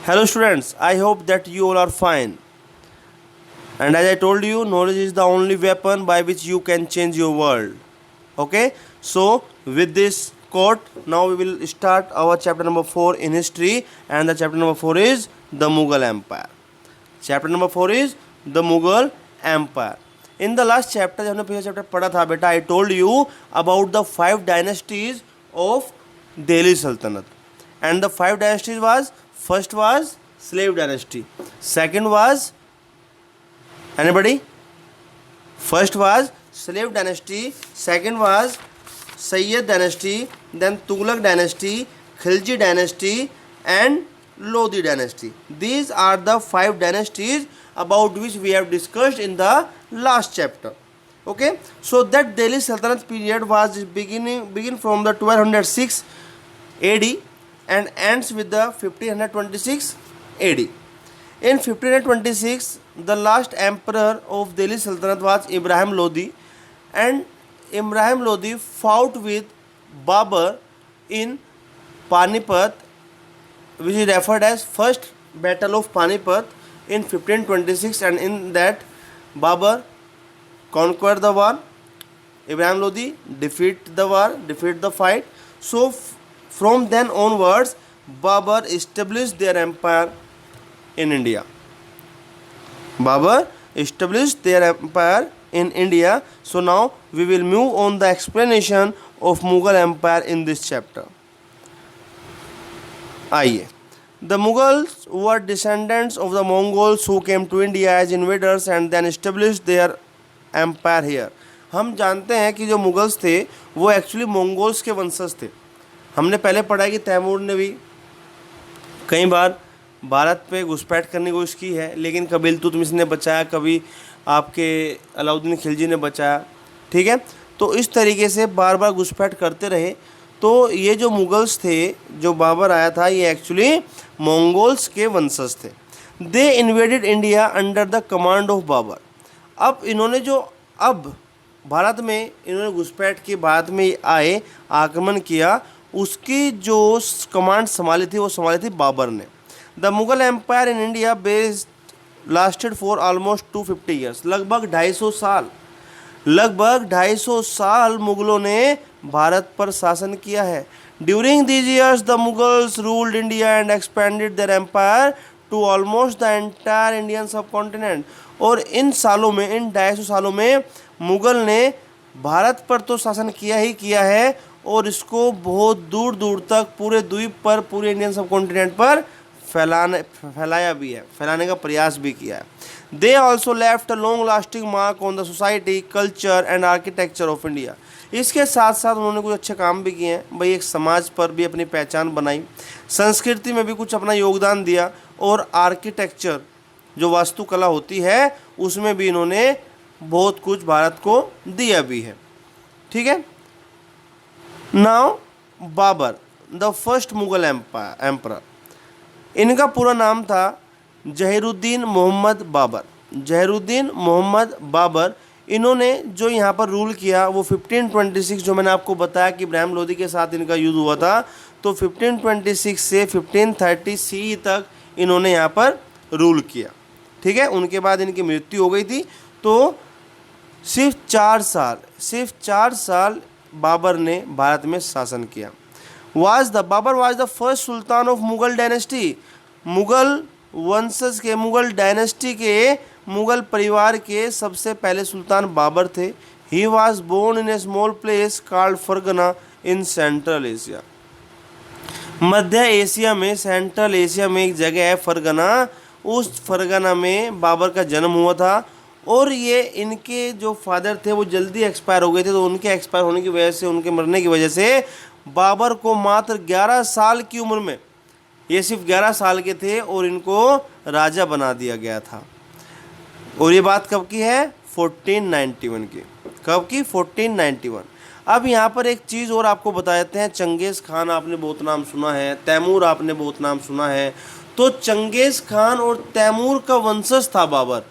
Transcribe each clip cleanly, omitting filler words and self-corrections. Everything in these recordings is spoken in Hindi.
Hello students, I hope that you all are fine. And as I told you, knowledge is the only weapon by which you can change your world. Okay? So, with this quote, now we will start our chapter number 4 in history, and the chapter number 4 is the Mughal Empire. Chapter number 4 is the Mughal Empire. In the last chapter, जब हमने पिछला चैप्टर पढ़ा था बेटा, I told you about the 5 dynasties of Delhi Sultanate. And the 5 dynasties was, first was slave dynasty, second was, anybody? First was slave dynasty, second was Sayyid dynasty, then Tughlaq dynasty, Khilji dynasty and Lodi dynasty. These are the 5 dynasties about which we have discussed in the last chapter. Okay, so that Delhi Sultanate period was begin from the 1206 AD and ends with the 1526 AD. In 1526, the last emperor of Delhi Sultanate was Ibrahim Lodi, and Ibrahim Lodi fought with Babur in Panipat, which is referred as First Battle of Panipat in 1526, and in that Babur conquered the war. Ibrahim Lodi defeated the war, defeated the fight. So from then onwards, Babur established their empire in India. Babur established their empire in India. So now we will move on the explanation of Mughal Empire in this chapter. आइए, the Mughals were descendants of the Mongols who came to India as invaders and then established their empire here. हम जानते हैं कि जो मुगल्स थे वो एक्चुअली मंगोल्स के वंशज थे. हमने पहले पढ़ा कि तैमूर ने भी कई बार भारत पे घुसपैठ करने की कोशिश की है, लेकिन कभी इल्तुतमिश ने बचाया, कभी आपके अलाउद्दीन खिलजी ने बचाया. ठीक है, तो इस तरीके से बार बार घुसपैठ करते रहे. तो ये जो मुगल्स थे, जो बाबर आया था, ये एक्चुअली मंगोल्स के वंशज थे. They invaded India under the command of Babur. अब इन्होंने जो अब भारत में इन्होंने घुसपैठ की, भारत में आए, आक्रमण किया, उसकी जो कमांड संभाली थी वो संभाली थी बाबर ने. The Mughal empire in India based lasted for almost 250 years. लगभग 250 साल मुगलों ने भारत पर शासन किया है. During these years the Mughals ruled India and expanded their empire to almost the entire Indian subcontinent. और इन सालों में, इन 250 सालों में मुगल ने भारत पर तो शासन किया ही किया है, और इसको बहुत दूर दूर तक पूरे द्वीप पर, पूरे इंडियन सब कॉन्टिनेंट पर फैलाया भी है, फैलाने का प्रयास भी किया है. They also left a long lasting mark on the society, culture and architecture of India. इसके साथ साथ उन्होंने कुछ अच्छे काम भी किए हैं भाई. एक समाज पर भी अपनी पहचान बनाई, संस्कृति में भी कुछ अपना योगदान दिया, और आर्किटेक्चर जो वास्तुकला होती है उसमें भी इन्होंने बहुत कुछ भारत को दिया भी है. ठीक है. Now Babur, the first Mughal emperor. इनका पूरा नाम था जहीरुद्दीन मोहम्मद बाबर. जहीरुद्दीन मोहम्मद बाबर. इन्होंने जो यहाँ पर रूल किया वो 1526, जो मैंने आपको बताया कि इब्राहिम लोदी के साथ इनका युद्ध हुआ था, तो 1526 से 1530 CE तक इन्होंने यहाँ पर रूल किया. ठीक है. उनके बाद इनकी मृत्यु हो गई थी. तो सिर्फ 4 साल बाबर ने भारत में शासन किया. Babur was the first sultan of Mughal dynasty. Mughal वंशज के, मुगल डायनेस्टी के, मुगल परिवार के सबसे पहले सुल्तान बाबर थे. He was born in a small place called Fergana in central Asia. मध्य एशिया में, सेंट्रल एशिया में एक जगह है फरगना. उस फरगना में बाबर का जन्म हुआ था. और ये इनके जो फादर थे वो जल्दी एक्सपायर हो गए थे, तो उनके एक्सपायर होने की वजह से, उनके मरने की वजह से बाबर को मात्र 11 साल की उम्र में, ये सिर्फ 11 साल के थे, और इनको राजा बना दिया गया था. और ये बात कब की है? 1491 की. कब की? 1491. अब यहाँ पर एक चीज़ और आपको बता देते हैं. चंगेज़ खान आपने बहुत नाम सुना है, तैमूर आपने बहुत नाम सुना है. तो चंगेज़ खान और तैमूर का वंशज था बाबर.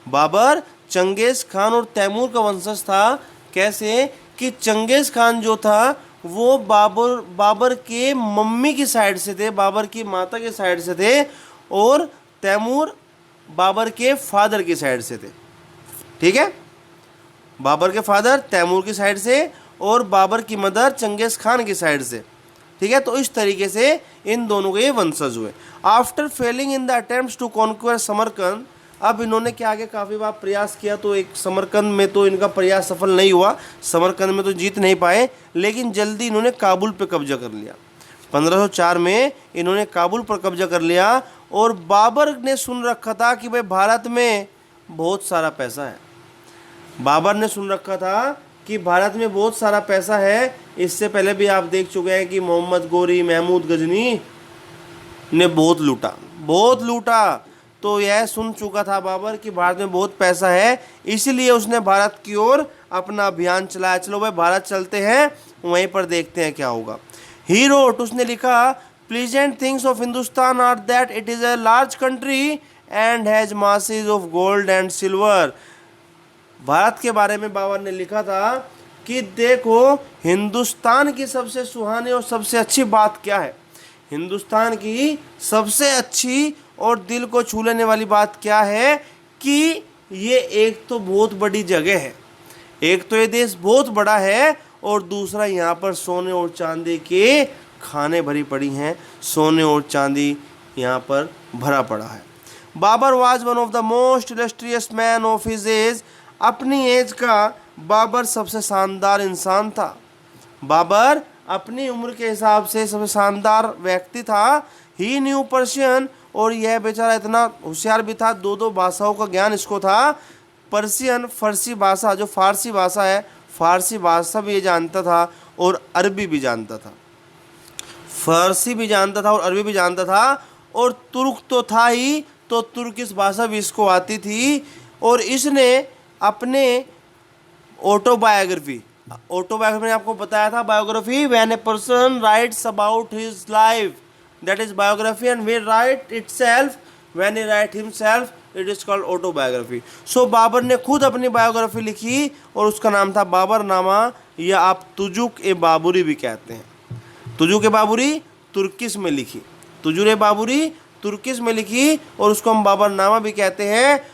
बाबर चंगेज़ खान और तैमूर का वंशज था. कैसे कि चंगेज़ खान जो था वो बाबर के मम्मी की साइड से थे, बाबर की माता की साइड से थे, और तैमूर बाबर के फादर की साइड से थे। ठीक है, बाबर के फादर तैमूर की साइड से और बाबर की मदर चंगेज़ खान की साइड से। ठीक है, तो इस तरीके से इन दोनों के ये वंशज हुए। After failing in the attempts to conquer Samarkand, अब इन्होंने क्या आगे काफ़ी बार प्रयास किया, तो एक समरकंद में तो इनका प्रयास सफल नहीं हुआ, समरकंद में तो जीत नहीं पाए, लेकिन जल्दी इन्होंने काबुल पे कब्जा कर लिया। 1504 में इन्होंने काबुल पर कब्जा कर लिया, और बाबर ने सुन रखा था कि भाई भारत में बहुत सारा पैसा है। बाबर ने सुन रखा था कि भारत में बहुत सारा पैसा है। इससे पहले भी आप देख चुके हैं कि मोहम्मद गोरी, महमूद गजनी ने बहुत लूटा। तो यह सुन चुका था बाबर कि भारत में बहुत पैसा है, इसलिए उसने भारत की ओर अपना अभियान चलाया। चलो भाई भारत चलते हैं, वहीं पर देखते हैं क्या होगा। ही रोट, उसने लिखा, pleasant things of Hindustan are that it is a large country and has masses of gold and silver. Bharat के बारे में बाबर ने लिखा था कि देखो हिंदुस्तान की सबसे सुहानी और सबसे अच्छी बात क्या है, हिंदुस्तान की सबसे अच्छी और दिल को छू लेने वाली बात क्या है कि ये एक तो बहुत बड़ी जगह है, एक तो ये देश बहुत बड़ा है, और दूसरा यहाँ पर सोने और चांदी के खाने भरी पड़ी हैं, सोने और चांदी यहाँ पर भरा पड़ा है। Babur was one of the most illustrious man of his age, अपनी एज का बाबर सबसे शानदार इंसान था। बाबर अपनी उम्र के हिसाब से सबसे शानदार व्यक्ति था। ही न्यू पर्शियन, और यह बेचारा इतना होशियार भी था, दो भाषाओं का ज्ञान इसको था। पर्शियन, फारसी भाषा, जो फारसी भाषा है, फारसी भाषा भी ये जानता था और अरबी भी जानता था। फारसी भी जानता था और अरबी भी जानता था, और तुर्क तो था ही, तो तुर्किश भाषा भी इसको आती थी। और इसने अपने ऑटोबायोग्राफी मैंने आपको बताया था, biography when a person writes about his life, that is biography, and we write itself when he write himself it is called autobiography. So Babur ने खुद अपनी बायोग्राफी लिखी और उसका नाम था बाबरनामा, या आप तुजुक ए बाबुरी भी कहते हैं। तुजुक ए बाबुरी तुर्किश में लिखी, तुजुर ए बाबुरी तुर्किश में लिखी, और उसको हम बाबरनामा भी कहते हैं।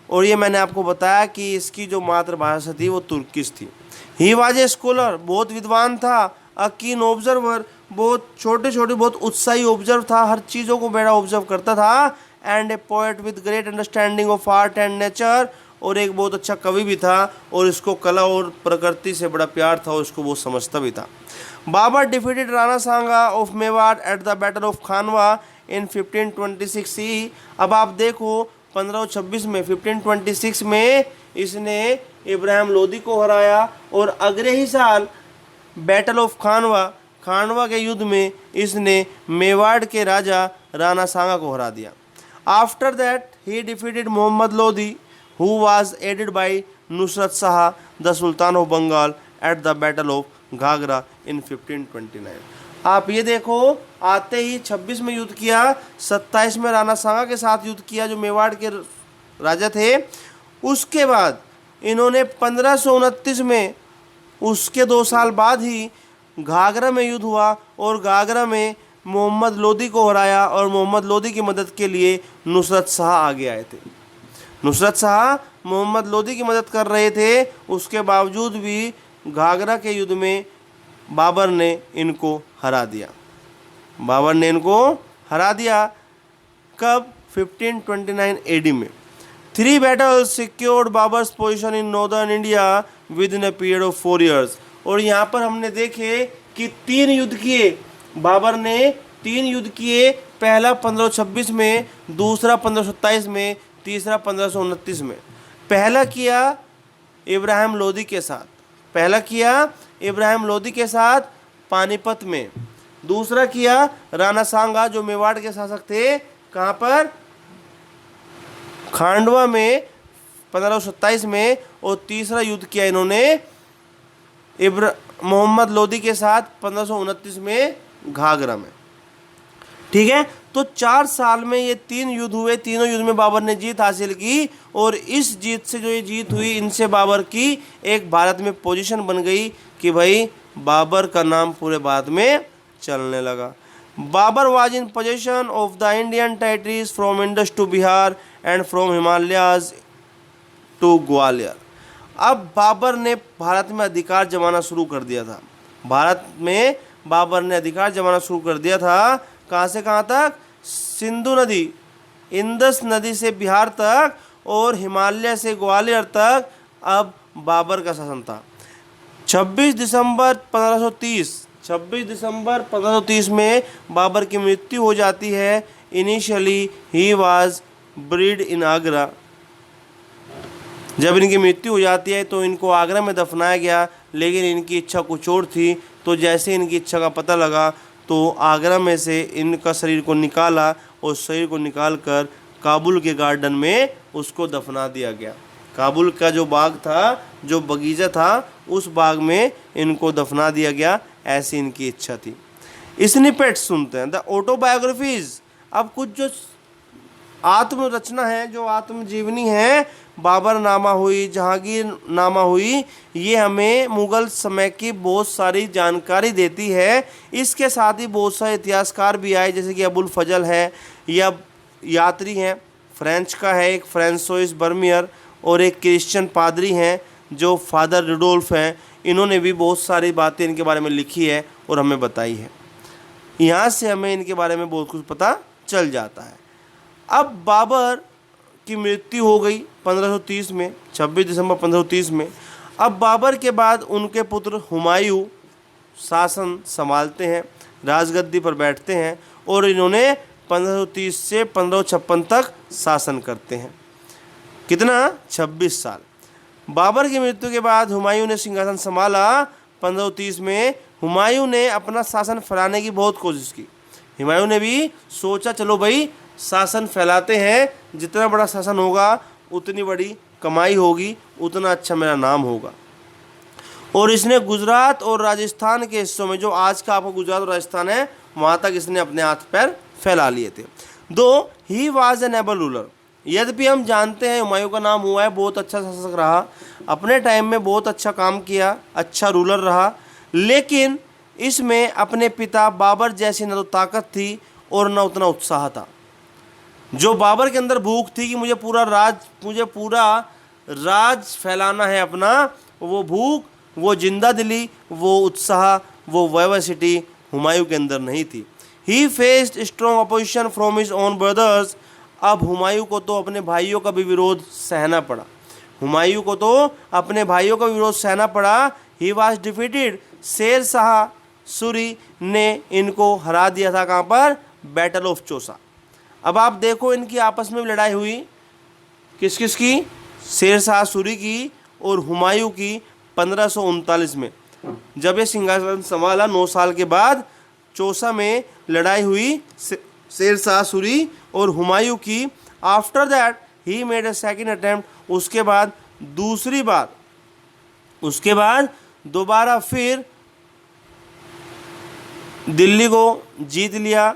और ये मैंने आपको बताया कि इसकी जो मातृभाषा थी वो तुर्किश थी। ही वाज ए स्कॉलर, बहुत विद्वान था। अ कीन ऑब्जर्वर, बहुत छोटे बहुत उत्साही ऑब्जर्व था, हर चीज़ों को बड़ा ऑब्जर्व करता था। And A poet with great understanding of art and nature, और एक बहुत अच्छा कवि भी था, और इसको कला और प्रकृति से बड़ा प्यार था और इसको बहुत समझता भी था। Babur defeated Rana Sanga of Mewar at the battle of Khanwa in 1526 C. अब आप देखो 1526 में, 1526 में इसने इब्राहिम लोदी को हराया, और अगले ही साल बैटल ऑफ खानवा के युद्ध में इसने मेवाड़ के राजा राणा सांगा को हरा दिया। After that he defeated Mohammad Lodi who was aided by Nusrat Shah the sultan of Bengal at the battle of Ghaghra in 1529। आप ये देखो, आते ही 26 में युद्ध किया, 27 में राणा सांगा के साथ युद्ध किया जो मेवाड़ के राजा थे। उसके बाद इन्होंने 1529 में, उसके 2 साल बाद ही घाघरा में युद्ध हुआ, और घाघरा में मोहम्मद लोदी को हराया, और मोहम्मद लोदी की मदद के लिए नुसरत शाह आगे आए थे। नुसरत शाह मोहम्मद लोदी की मदद कर रहे थे, उसके बावजूद भी घाघरा के युद्ध में बाबर ने इनको हरा दिया। बाबर ने इनको हरा दिया कब? 1529 एडी में। 3 battles secured Babar's position in northern India with in a period of 4 years। और यहाँ पर हमने देखे कि 3 युद्ध किए, बाबर ने 3 युद्ध किए, पहला 1526 में, दूसरा 1527 में, तीसरा 1529 में। पहला किया इब्राहिम लोदी के साथ, पानीपत में। दूसरा किया राणा सांगा जो मेवाड़ के शासक थे, कहाँ पर? खांडवा में 1527 में। और तीसरा युद्ध किया इन्होंने मोहम्मद लोदी के साथ 1529 में घाघरा में। ठीक है, तो 4 साल में ये 3 युद्ध हुए, तीनों युद्ध में बाबर ने जीत हासिल की, और इस जीत से जो ये जीत हुई, इनसे बाबर की एक भारत में पोजीशन बन गई कि भाई बाबर का नाम पूरे बाद में चलने लगा। Babur was in possession of the Indian territories from Indus to Bihar and from Himalayas to Gwalior. अब बाबर ने भारत में अधिकार जमाना शुरू कर दिया था। भारत में बाबर ने अधिकार जमाना शुरू कर दिया था। कहाँ से कहाँ तक? सिंधु नदी, इंदस नदी से बिहार तक और हिमालय से ग्वालियर तक अब बाबर का शासन था। 26 दिसंबर 1530 में बाबर की मृत्यु हो जाती है। इनिशियली ही वाज ब्रीड इन आगरा। जब इनकी मृत्यु हो जाती है तो इनको आगरा में दफनाया गया, लेकिन इनकी इच्छा कुछ और थी। तो जैसे इनकी इच्छा का पता लगा तो आगरा में से इनका शरीर को निकाला और शरीर को निकाल कर काबुल के गार्डन में उसको दफना दिया गया। काबुल का जो बाग था, जो बगीचा था, उस बाग में इनको दफना दिया गया। ऐसी इनकी इच्छा थी। स्निपेट्स सुनते हैं, द ऑटोबायोग्राफीज। अब कुछ जो आत्मरचना है, जो आत्मजीवनी है, बाबर नामा हुई, जहांगीर नामा हुई, ये हमें मुग़ल समय की बहुत सारी जानकारी देती है। इसके साथ ही बहुत सारे इतिहासकार भी आए, जैसे कि अबुल फजल है या यात्री हैं, फ्रेंच का है एक फ्रांसोइस बर्मियर, और एक क्रिश्चियन पादरी हैं जो फादर रुडोल्फ हैं। इन्होंने भी बहुत सारी बातें इनके बारे में लिखी है और हमें बताई है। यहाँ से हमें इनके बारे में बहुत कुछ पता चल जाता है। अब बाबर की मृत्यु हो गई 1530 में, 26 दिसंबर 1530 में। अब बाबर के बाद उनके पुत्र हुमायूं शासन संभालते हैं, राजगद्दी पर बैठते हैं और इन्होंने 1530 से 1556 तक शासन करते हैं। कितना? 26 साल। बाबर की मृत्यु के बाद हुमायूं ने सिंहासन संभाला 1530 में। हुमायूं ने अपना शासन फैलाने की बहुत कोशिश की। हुमायूं ने भी सोचा चलो भाई शासन फैलाते हैं, जितना बड़ा शासन होगा उतनी बड़ी कमाई होगी, उतना अच्छा मेरा नाम होगा। और इसने गुजरात और राजस्थान के हिस्सों में, जो आज का आपको गुजरात और राजस्थान है, वहाँ तक इसने अपने हाथ पैर फैला लिए थे। दो he was an able ruler. यद्यपि हम जानते हैं हुमायूं का नाम हुआ है, बहुत अच्छा शासक रहा, अपने टाइम में बहुत अच्छा काम किया, अच्छा रूलर रहा, लेकिन इसमें अपने पिता बाबर जैसी न तो ताकत थी और न उतना उत्साह था। जो बाबर के अंदर भूख थी कि मुझे पूरा राज फैलाना है अपना, वो भूख, वो जिंदा दिली, वो उत्साह, वो वाइवासिटी हुमायूं के अंदर नहीं थी। ही faced strong opposition from his own brothers. अब हुमायूं को तो अपने भाइयों का भी विरोध सहना पड़ा। हुमायूं को तो अपने भाइयों का विरोध सहना पड़ा। He was defeated. शेर शाह सूरी ने इनको हरा दिया था। कहाँ पर? Battle of Chausa. अब आप देखो इनकी आपस में लड़ाई हुई, किस किस की? शेर शाह सूरी की और हुमायूं की 1539 में। जब ये सिंहासन संभाला 9 साल के बाद, चौसा में लड़ाई हुई शेर शाह सूरी और हुमायूं की। After that he made a second attempt. उसके बाद दोबारा फिर दिल्ली को जीत लिया,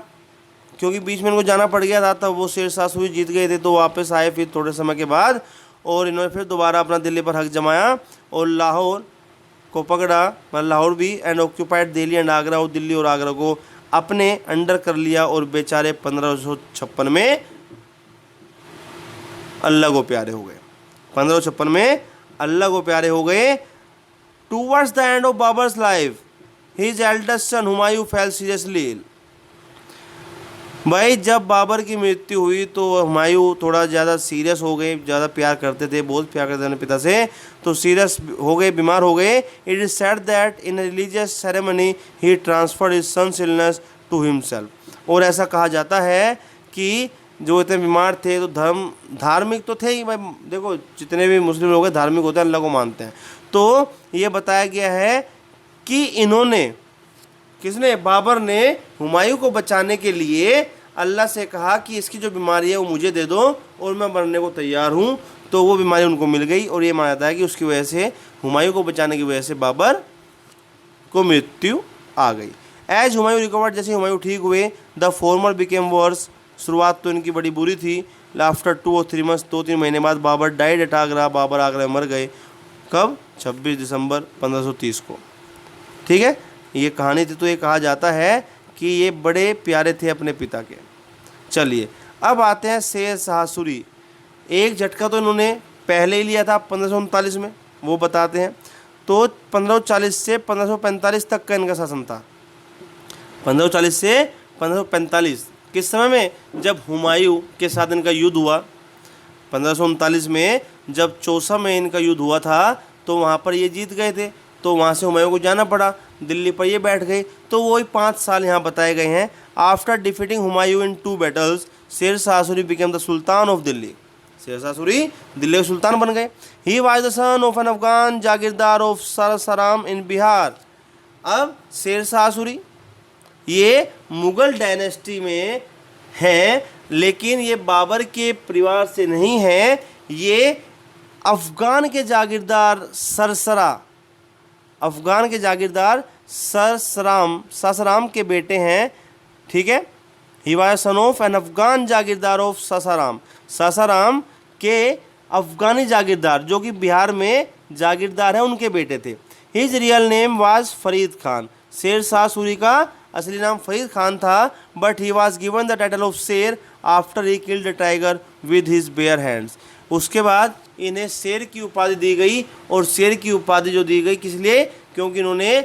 क्योंकि बीच में इनको जाना पड़ गया था, तब वो शेर शाह सूरी जीत गए थे, तो वापस आए फिर थोड़े समय के बाद, और इन्होंने फिर दोबारा अपना दिल्ली पर हक जमाया और लाहौर को पकड़ा, मतलब लाहौर भी, and occupied Delhi and Agra, और दिल्ली और आगरा को अपने अंडर कर लिया। और बेचारे 1556 में अल्लाह को प्यारे हो गए। 1556 में अल्लाह को प्यारे हो गए। Towards the end of Babur's life his eldest son Humayun fell seriously ill. भाई जब बाबर की मृत्यु हुई तो हुमायूं थोड़ा ज़्यादा सीरियस हो गए, ज़्यादा प्यार करते थे, बहुत प्यार करते थे अपने पिता से, तो सीरियस हो गए, बीमार हो गए। It is said that in religious ceremony he transferred his son's illness to himself. और ऐसा कहा जाता है कि जो इतने बीमार थे तो धार्मिक तो थे ही, भाई देखो जितने भी मुस्लिम लोग हैं धार्मिक होते हैं, अल्लाह को मानते हैं, तो ये बताया गया है कि इन्होंने, किसने? बाबर ने हुमायूं को बचाने के लिए अल्लाह से कहा कि इसकी जो बीमारी है वो मुझे दे दो और मैं मरने को तैयार हूँ। तो वो बीमारी उनको मिल गई और ये माना जाता है कि उसकी वजह से, हुमायूं को बचाने की वजह से बाबर को मृत्यु आ गई। एज हुमायूं रिकवर्ड, जैसे हुमायूं ठीक हुए, द फॉर्मर बिकेम वर्स। शुरुआत तो इनकी बड़ी बुरी थी। आफ्टर 2 और 3 मंथ्स, 2-3 महीने बाद बाबर डाइड एट आगरा। बाबर आगरा में मर गए। कब? 26 दिसंबर 1530 को। ठीक है, ये कहानी थी। तो ये कहा जाता है कि ये बड़े प्यारे थे अपने पिता के। चलिए अब आते हैं शेर शाह सूरी। एक झटका तो इन्होंने पहले ही लिया था 1539 में, वो बताते हैं। तो 1540 से 1545 तक का इनका शासन था। 1540 से 1545 किस समय में, जब हुमायूं के साथ इनका युद्ध हुआ। 1539 में जब चौसा में इनका युद्ध हुआ था तो वहाँ पर ये जीत गए थे, तो वहाँ से हुमायूं को जाना पड़ा, दिल्ली पर ये बैठ गए। तो वही 5 साल यहाँ बताए गए हैं। After defeating Humayun in 2 battles, Sher Shah Suri became the sultan of Delhi. Sher Shah Suri Delhi के सुल्तान बन गए। He was the son of an Afghan jagirdar of Sasaram in Bihar. अब शेर शाह सूरी ये मुगल डायनेस्टी में हैं, लेकिन ये बाबर के परिवार से नहीं हैं। ये अफगान के जागीरदार अफगान के जागीरदार सासाराम के बेटे हैं। ठीक है, he was son of an Afghan jagirdar of Sasaram के अफगानी जागीरदार जो कि बिहार में जागीरदार हैं, उनके बेटे थे। His real name was Farid Khan. Sher Shah Suri का असली नाम फरीद खान था, but he was given the title of Sher after he killed the tiger with his bare hands. उसके बाद इन्हें शेर की उपाधि दी गई, और शेर की उपाधि जो दी गई किस लिए, क्योंकि इन्होंने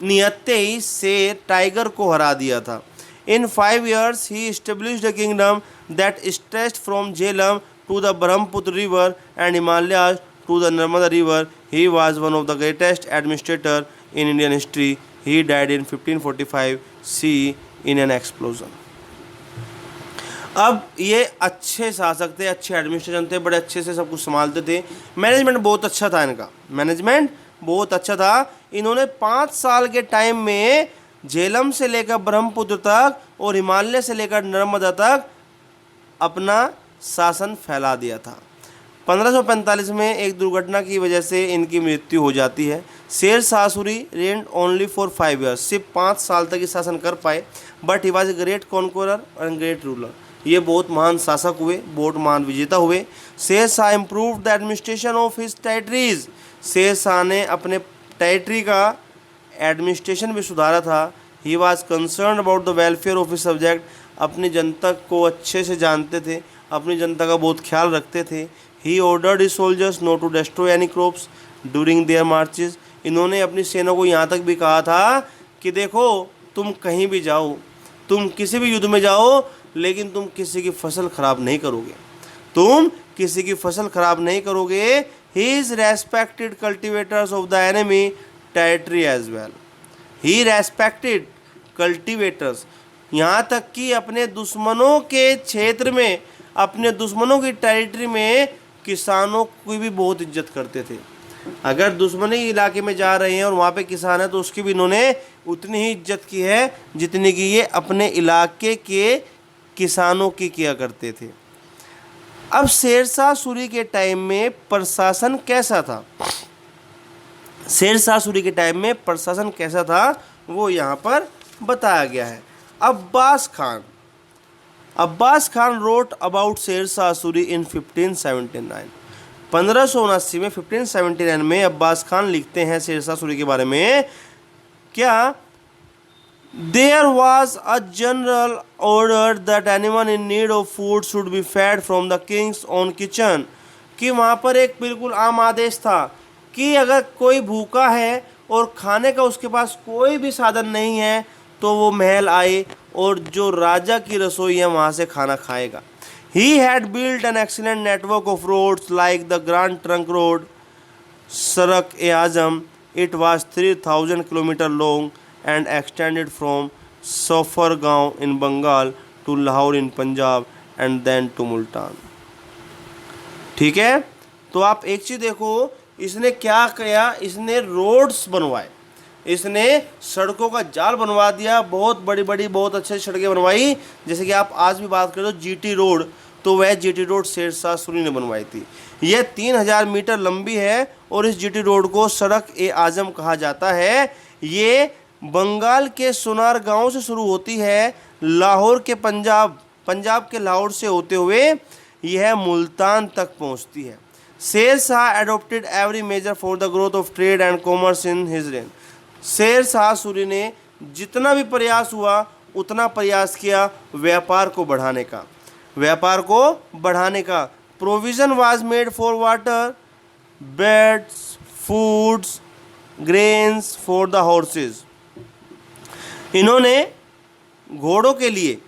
निहत्ते ही शेर टाइगर को हरा दिया था। इन 5 years he established a kingdom that stretched from Jhelum to the Brahmaputra river and Himalayas to the Narmada river. He was one of the greatest administrator in Indian history. He died in 1545 CE in an explosion. अब ये अच्छे शासक थे, अच्छे एडमिनिस्ट्रेशन थे, बड़े अच्छे से सब कुछ संभालते थे। मैनेजमेंट बहुत अच्छा था इनका, मैनेजमेंट बहुत अच्छा था। इन्होंने 5 साल के टाइम में झेलम से लेकर ब्रह्मपुत्र तक और हिमालय से लेकर नर्मदा तक अपना शासन फैला दिया था। 1545 में एक दुर्घटना की वजह से इनकी मृत्यु हो जाती है। शेर शाह सूरी रेन्ड ओनली फॉर 5 years, सिर्फ 5 साल तक ही शासन कर पाए। But he was a great conqueror and great ruler. ये बहुत महान शासक हुए, बहुत महान विजेता हुए। Sher Shah improve the administration of his territories. Sher Shah ने अपने टेरिटरी का एडमिनिस्ट्रेशन भी सुधारा था। He was concern about the welfare of his subject. अपनी जनता को अच्छे से जानते थे, अपनी जनता का बहुत ख्याल रखते थे। He ordered his soldiers not to destroy any crops during their marches. इन्होंने अपनी सेना को यहाँ तक भी कहा था कि देखो तुम कहीं भी जाओ, तुम किसी भी युद्ध में जाओ, लेकिन तुम किसी की फसल खराब नहीं करोगे, तुम किसी की फसल खराब नहीं करोगे। He is respected cultivators of the enemy territory as well. He respected cultivators, यहाँ तक कि अपने दुश्मनों के क्षेत्र में, अपने दुश्मनों की टेरिटरी में किसानों की भी बहुत इज्जत करते थे। अगर दुश्मनी इलाके में जा रहे हैं और वहाँ पे किसान है तो उसकी भी इन्होंने उतनी ही इज्जत की है जितनी कि ये अपने इलाके के किसानों की किया करते थे। अब शेर शाह सूरी के टाइम में प्रशासन कैसा था, शेर शाह सूरी के टाइम में प्रशासन कैसा था वो यहाँ पर बताया गया है। अब्बास खान रोट अबाउट शेर शाह सूरी इन 1579। 1579 में 1579 में अब्बास खान लिखते हैं शेर शाह सूरी के बारे में। क्या there was a general order that anyone in need of food should be fed from the king's own kitchen. कि वहाँ पर एक बिल्कुल आम आदेश था कि अगर कोई भूखा है और खाने का उसके पास कोई भी साधन नहीं है तो वो महल आए और जो राजा की रसोई है वहाँ से खाना खाएगा। He had built an excellent network of roads like the Grand Trunk Road, Sarak-e-Azam. It was 3,000 km long and extended from Safargaon in Bengal to Lahore in Punjab and then to Multan. ठीक है, तो आप एक चीज़ देखो, इसने क्या किया, इसने रोड्स बनवाए, इसने सड़कों का जाल बनवा दिया, बहुत बड़ी बड़ी बहुत अच्छी सड़कें बनवाई। जैसे कि आप आज भी बात करें तो जीटी रोड, तो वह जीटी रोड शेर शाह सूरी ने बनवाई थी। यह 3000 मीटर लंबी है और इस जीटी रोड को सड़क ए आजम कहा जाता है। ये बंगाल के सोनार गांव से शुरू होती है, लाहौर के पंजाब के लाहौर से होते हुए यह मुल्तान तक पहुंचती है। Sher Shah adopted every measure for the growth of trade and commerce in his reign. Sher Shah Suri ने जितना भी प्रयास हुआ उतना प्रयास किया व्यापार को बढ़ाने का, व्यापार को बढ़ाने का। Provision was made for water, beds, foods, grains for the horses. इन्होंने घोड़ों के लिए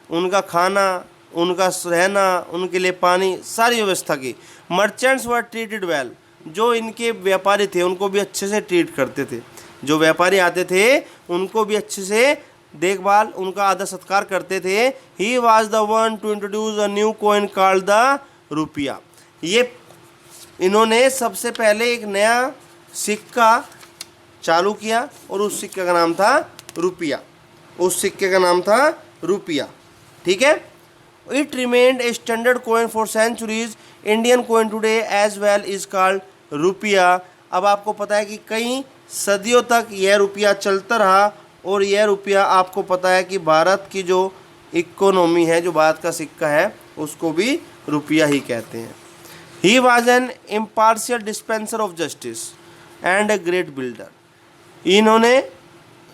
उनका खाना, उनका रहना, उनके लिए पानी, सारी व्यवस्था की। मर्चेंट्स वर ट्रीटेड वेल, जो इनके व्यापारी थे उनको भी अच्छे से ट्रीट करते थे, जो व्यापारी आते थे उनको भी अच्छे से देखभाल, उनका आदर सत्कार करते थे। He was the one two introduce a new coin called the रुपया। ये इन्होंने सबसे पहले एक नया सिक्का चालू किया और उस सिक्के का नाम था रुपया, उस सिक्के का नाम था रुपया। ठीक है। It remained a standard coin for centuries. Indian coin today as well is called rupaya. अब आपको पता है कि कई सदियों तक यह रुपया चलता रहा और यह रुपया आपको पता है कि भारत की जो इकोनॉमी है, जो भारत का सिक्का है, उसको भी रुपया ही कहते हैं। He was an impartial dispenser of justice and a great builder. इन्होंने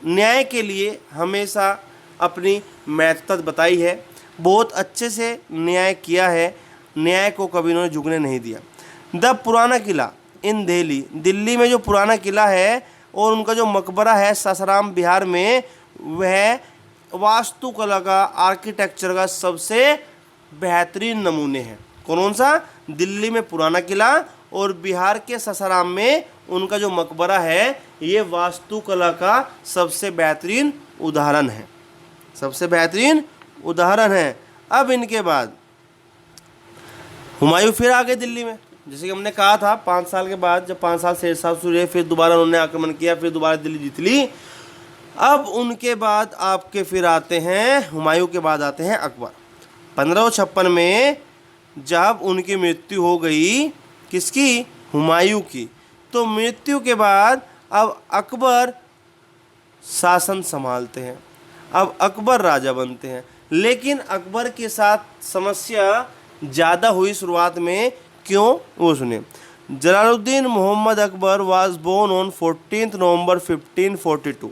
न्याय के लिए हमेशा अपनी महत्ता बताई है, बहुत अच्छे से न्याय किया है, न्याय को कभी इन्होंने झुकने नहीं दिया। द पुराना किला इन दिल्ली, दिल्ली में जो पुराना किला है और उनका जो मकबरा है सासाराम बिहार में, वह वास्तुकला का, आर्किटेक्चर का सबसे बेहतरीन नमूने हैं। कौन सा? दिल्ली में पुराना किला और बिहार के सासाराम में उनका जो मकबरा है, ये वास्तुकला का सबसे बेहतरीन उदाहरण है, सबसे बेहतरीन उदाहरण है। अब इनके बाद हुमायूं फिर आ गए दिल्ली में, जैसे कि हमने कहा था 5 साल के बाद, जब 5 साल शेर शाह सूरी, फिर दोबारा उन्होंने आक्रमण किया, फिर दोबारा दिल्ली जीत ली। अब उनके बाद आपके फिर आते हैं, हुमायूं के बाद आते हैं अकबर। 1556 में जब उनकी मृत्यु हो गई, किसकी? हुमायूं की। तो मृत्यु के बाद अब अकबर शासन संभालते हैं, अब अकबर राजा बनते हैं। लेकिन अकबर के साथ समस्या ज़्यादा हुई शुरुआत में। क्यों? वो सुनिए। Jalaluddin Mohammad Akbar was born on 14 November 1542।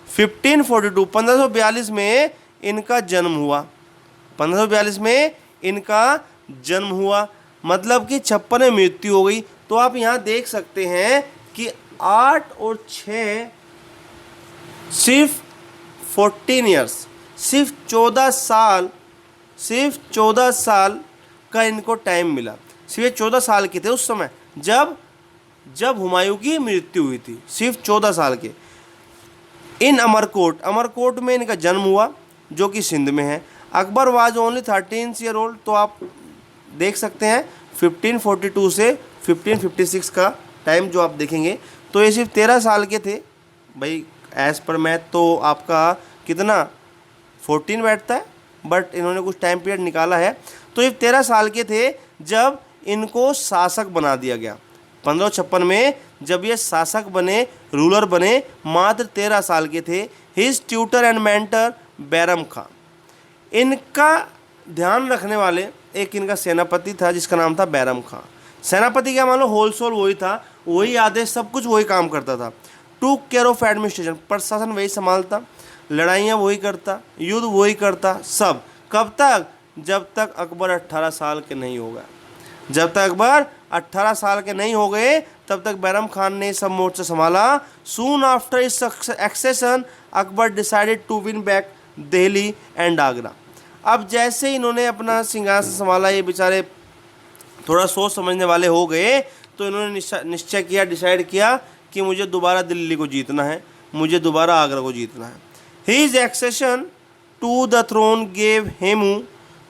1542 में इनका जन्म हुआ, 1542 में इनका जन्म हुआ, मतलब कि 56 में मृत्यु हो गई। तो आप यहाँ देख सकते हैं कि 8 और 6 सिर्फ 14 ईयर्स, सिर्फ 14 साल, सिर्फ 14 साल का इनको टाइम मिला। सिर्फ 14 साल के थे उस समय जब हुमायूं की मृत्यु हुई थी, सिर्फ 14 साल के। इन अमरकोट, अमरकोट में इनका जन्म हुआ जो कि सिंध में है। Akbar was only 13 year old. तो आप देख सकते हैं 1542 से 1556 का टाइम जो आप देखेंगे तो ये सिर्फ 13 साल के थे। भाई एज़ पर मैथ तो आपका कितना 14 बैठता है, बट इन्होंने कुछ टाइम पीरियड निकाला है। तो ये 13 साल के थे जब इनको शासक बना दिया गया। 1556 में जब ये शासक बने, रूलर बने, मात्र 13 साल के थे। His tutor and mentor Bairam Khan, इनका ध्यान रखने वाले एक इनका सेनापति था जिसका नाम था बैरम खां। सेनापति क्या मान लो, होल सोल वही था, वही आदेश, सब कुछ वही काम करता था। टूक केयर ऑफ एडमिनिस्ट्रेशन, प्रशासन वही संभालता, लड़ाइयाँ वही करता, युद्ध वही करता, सब। कब तक? जब तक अकबर 18 साल के नहीं होगा। जब तक अकबर 18 साल के नहीं हो गए तब तक बैरम खान ने सब मोर्चा संभाला। Soon after is accession Akbar decided to win back Delhi and Agra. अब जैसे इन्होंने अपना सिंहासन संभाला, ये बेचारे थोड़ा सोच समझने वाले हो गए, तो इन्होंने निश्चय किया, डिसाइड किया कि मुझे दोबारा दिल्ली को जीतना है, मुझे दोबारा आगरा को जीतना है। His accession to the throne gave Hemu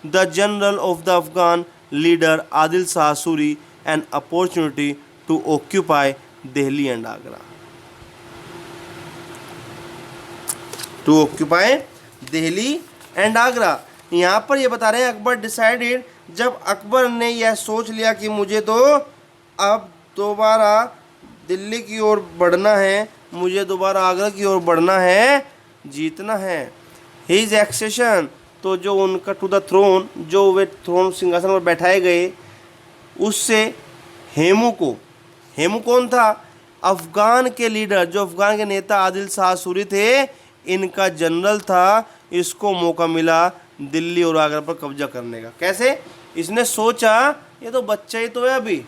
the general of the Afghan leader Adil Shah Suri an opportunity to occupy Delhi and Agra, to occupy Delhi and Agra. यहाँ पर ये बता रहे हैं अकबर डिसाइडेड, जब अकबर ने यह सोच लिया कि मुझे तो अब दोबारा दिल्ली की ओर बढ़ना है, मुझे दोबारा आगरा की ओर बढ़ना है, जीतना है। हिज एक्सेशन, तो जो उनका टू द थ्रोन, जो वे थ्रोन सिंहासन पर बैठाए गए, उससे हेमू को, हेमू कौन था? अफगान के लीडर, जो अफगान के नेता आदिल शाह सूरी थे, इनका जनरल था, इसको मौका मिला दिल्ली और आगरा पर कब्जा करने का। कैसे? इसने सोचा ये तो बच्चा ही तो है अभी,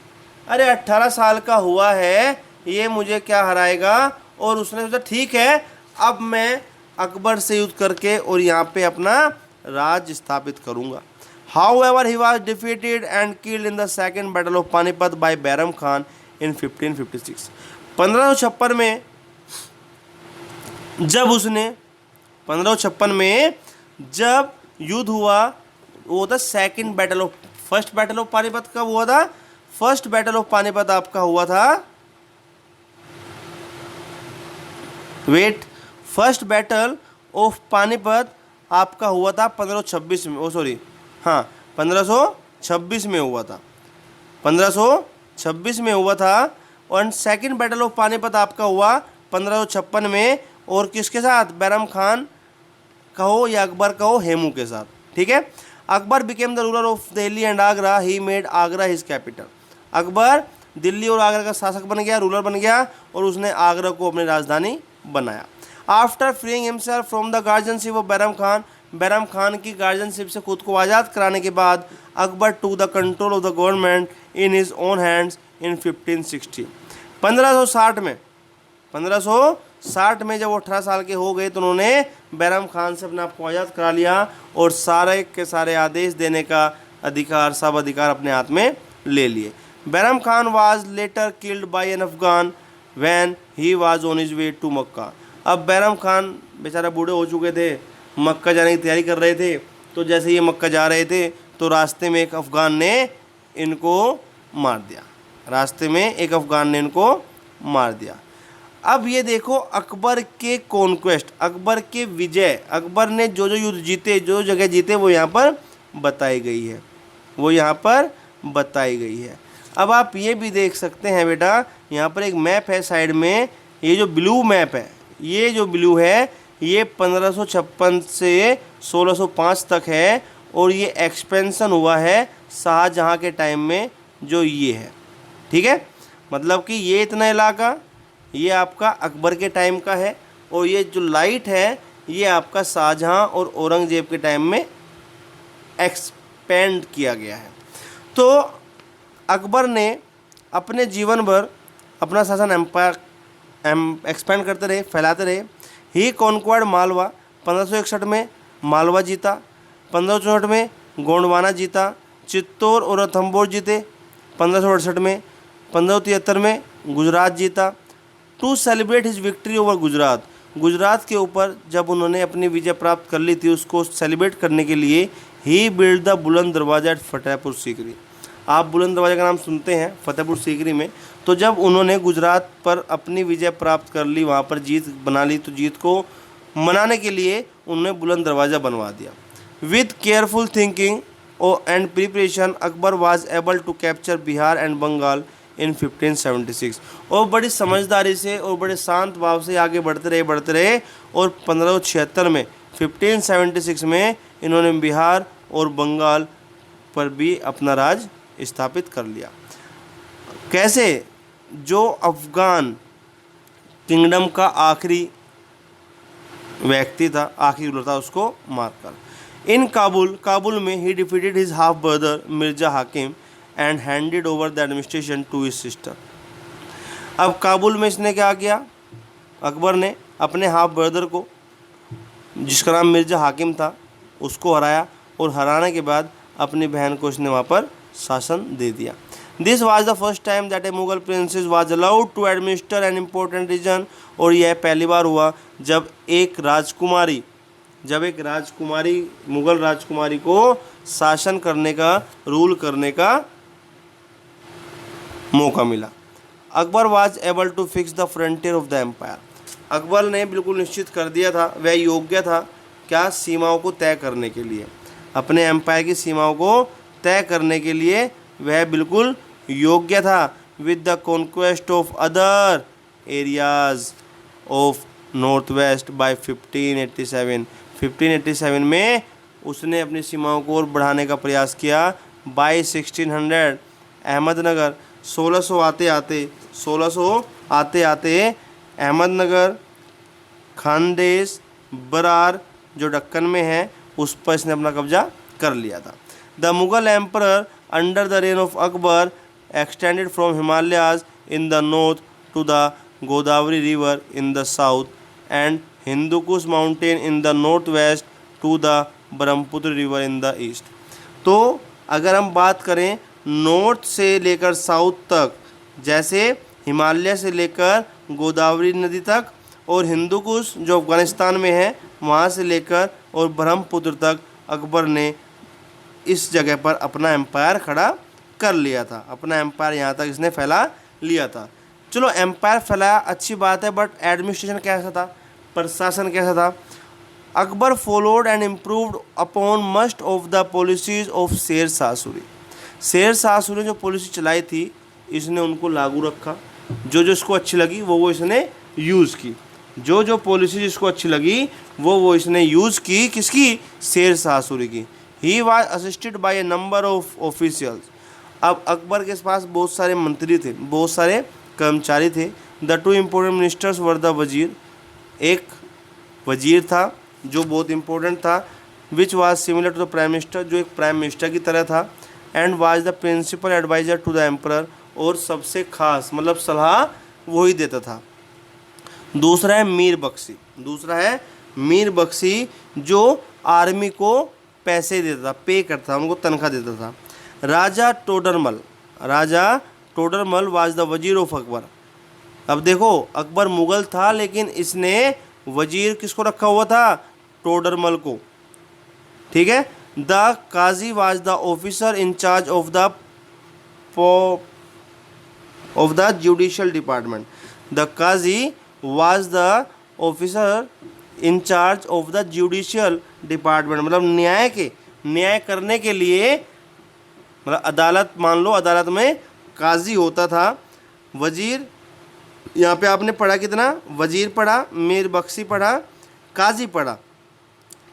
अरे 18 साल का हुआ है, ये मुझे क्या हराएगा। और उसने सोचा ठीक है, अब मैं अकबर से युद्ध करके और यहाँ पे अपना राज स्थापित करूँगा। However, he was defeated and killed in the second battle of Panipat by Bairam Khan in 1556। 1556 में जब युद्ध हुआ, वो था second battle of, first battle of Panipat कब हुआ था? फर्स्ट बैटल ऑफ पानीपत आपका हुआ था, wait, first battle of Panipat आपका हुआ था 1526 में, 1526 में हुआ था, 1526 में हुआ था। और सेकंड बैटल ऑफ पानीपत आपका हुआ 1556 में, और किसके साथ? बैरम खान कहो या अकबर कहो, हेमू के साथ। ठीक है। Akbar became the ruler of Delhi and Agra, he made Agra his capital. Akbar Delhi और आगरा का शासक बन गया, रूलर बन गया, और उसने आगरा को अपनी राजधानी बनाया। After freeing himself from the guardianship of Bairam Khan की गार्जियनशिप से खुद को आज़ाद कराने के बाद Akbar to the control of the government in his own hands in 1560। 1560 में जब वो 18 साल के हो गए तो उन्होंने बैरम खान से अपने आप को आज़ाद करा लिया और सारे के सारे आदेश देने का अधिकार, सब अधिकार अपने हाथ में ले लिए। Bairam Khan was later killed by an Afghan when he was on his way to Mecca. अब बैरम खान बेचारा बूढ़े हो चुके थे, मक्का जाने की तैयारी कर रहे थे, तो जैसे ये मक्का जा रहे थे तो रास्ते में एक अफगान ने इनको मार दिया, अब ये देखो अकबर के कॉन्क्वेस्ट, अकबर के विजय, अकबर ने जो जो युद्ध जीते, जो जगह जीते, वो यहाँ पर बताई गई है, अब आप ये भी देख सकते हैं बेटा, यहाँ पर एक मैप है साइड में, ये जो ब्लू मैप है, ये जो ब्लू है, ये 1556 से 1605 तक है, और ये एक्सपेंशन हुआ है शाहजहाँ के टाइम में, जो ये है। ठीक है, मतलब कि ये इतना इलाका ये आपका अकबर के टाइम का है, और ये जो लाइट है ये आपका शाहजहाँ और औरंगजेब के टाइम में एक्सपेंड किया गया है। तो अकबर ने अपने जीवन भर अपना शासन एम्पायर एक्सपेंड करते रहे, फैलाते रहे। ही कॉन्क्वायर्ड मालवा, 1561 में मालवा जीता, 1564 में गोंडवाना जीता, चित्तौड़ और रणथंभौर जीते 1568 में, 1573 में गुजरात जीता। To celebrate his victory over Gujarat के ऊपर जब उन्होंने अपनी विजय प्राप्त कर ली थी, उसको सेलिब्रेट करने के लिए ही बिल्ड द बुलंद दरवाजा एट फतेहपुर सीकरी। आप बुलंद दरवाजा का नाम सुनते हैं फतेहपुर सीकरी में। तो जब उन्होंने गुजरात पर अपनी विजय प्राप्त कर ली, वहाँ पर जीत बना ली, तो जीत को मनाने के लिए उन्होंने बुलंद दरवाज़ा बनवा दिया। With careful thinking and preparation Akbar was able to capture Bihar and Bengal in 1576। और बड़ी समझदारी से और बड़े शांत भाव से आगे बढ़ते रहे और 1576 में 1576 में इन्होंने बिहार और बंगाल पर भी अपना राज स्थापित कर लिया। कैसे? जो अफगान किंगडम का आखिरी व्यक्ति था, आखिरी रूलर था, उसको मारकर। इन काबुल में he defeated his half brother Mirza Hakim and handed over the administration to his sister. अब काबुल में इसने क्या किया? अकबर ने अपने हाफ ब्रदर को, जिसका नाम मिर्जा हाकिम था, उसको हराया, और हराने के बाद अपनी बहन को इसने वहाँ पर शासन दे दिया। This was the first time that a Mughal princess was allowed to administer an important region. और यह पहली बार हुआ जब एक राजकुमारी मुगल राजकुमारी को शासन करने का, रूल करने का मौका मिला। Akbar was able to fix the frontier of the empire. Akbar ने बिल्कुल निश्चित कर दिया था, वह योग्य था क्या? सीमाओं को तय करने के लिए, अपने एम्पायर की सीमाओं को तय करने के लिए वह बिल्कुल योग्य था। With the conquest of other areas of north west by 1587 में उसने अपनी सीमाओं को और बढ़ाने का प्रयास किया। बाय 1600 अहमदनगर, 1600 आते आते अहमदनगर, खानदेश, बरार जो दक्कन में है उस पर इसने अपना कब्जा कर लिया था। The Mughal emperor under the reign of Akbar extended from Himalayas in the north to the Godavari river in the south and Hindukush mountain in the north west to the Brahmaputra river in the east. तो अगर हम बात करें नॉर्थ से लेकर साउथ तक, जैसे हिमालय से लेकर गोदावरी नदी तक और हिंदुकुश जो अफगानिस्तान में है वहाँ से लेकर और ब्रह्मपुत्र तक अकबर ने इस जगह पर अपना एम्पायर खड़ा कर लिया था। अपना एम्पायर यहाँ तक इसने फैला लिया था। चलो एम्पायर फैलाया अच्छी बात है, बट एडमिनिस्ट्रेशन कैसा था, प्रशासन कैसा था? Akbar followed and improved upon must of the policies of शेर शाह सूरी। शेर शाह सूरी ने जो पॉलिसी चलाई थी इसने उनको लागू रखा, जो जो इसको अच्छी लगी वो इसने यूज़ की, जो जो पॉलिसी जिसको अच्छी लगी वो इसने यूज़ की। किसकी? शेर शाह सूरी की। He was assisted by A number of officials. अब अकबर के पास बहुत सारे मंत्री थे, बहुत सारे कर्मचारी थे। The two important ministers were the wazir, एक वजीर था जो बहुत इम्पोर्टेंट था, which was similar to the prime minister, जो एक प्राइम मिनिस्टर की तरह था, and was the principal advisor to the emperor, और सबसे खास मतलब सलाह वही देता था। दूसरा है मीर बख्शी, जो आर्मी को पैसे देता था, पे करता था, उनको तनख्वाह देता था। राजा टोडरमल वाज द वजीर ऑफ अकबर। अब देखो अकबर मुगल था लेकिन इसने वजीर किसको रखा हुआ था? टोडरमल को। ठीक है। The qazi was the officer in charge of the judicial department. The qazi was the officer in charge of the judicial department, मतलब न्याय करने के लिए, मतलब अदालत, मान लो अदालत में काजी होता था। वजीर, यहाँ पे आपने पढ़ा कितना? वजीर पढ़ा, मीर बख्शी पढ़ा, काजी पढ़ा।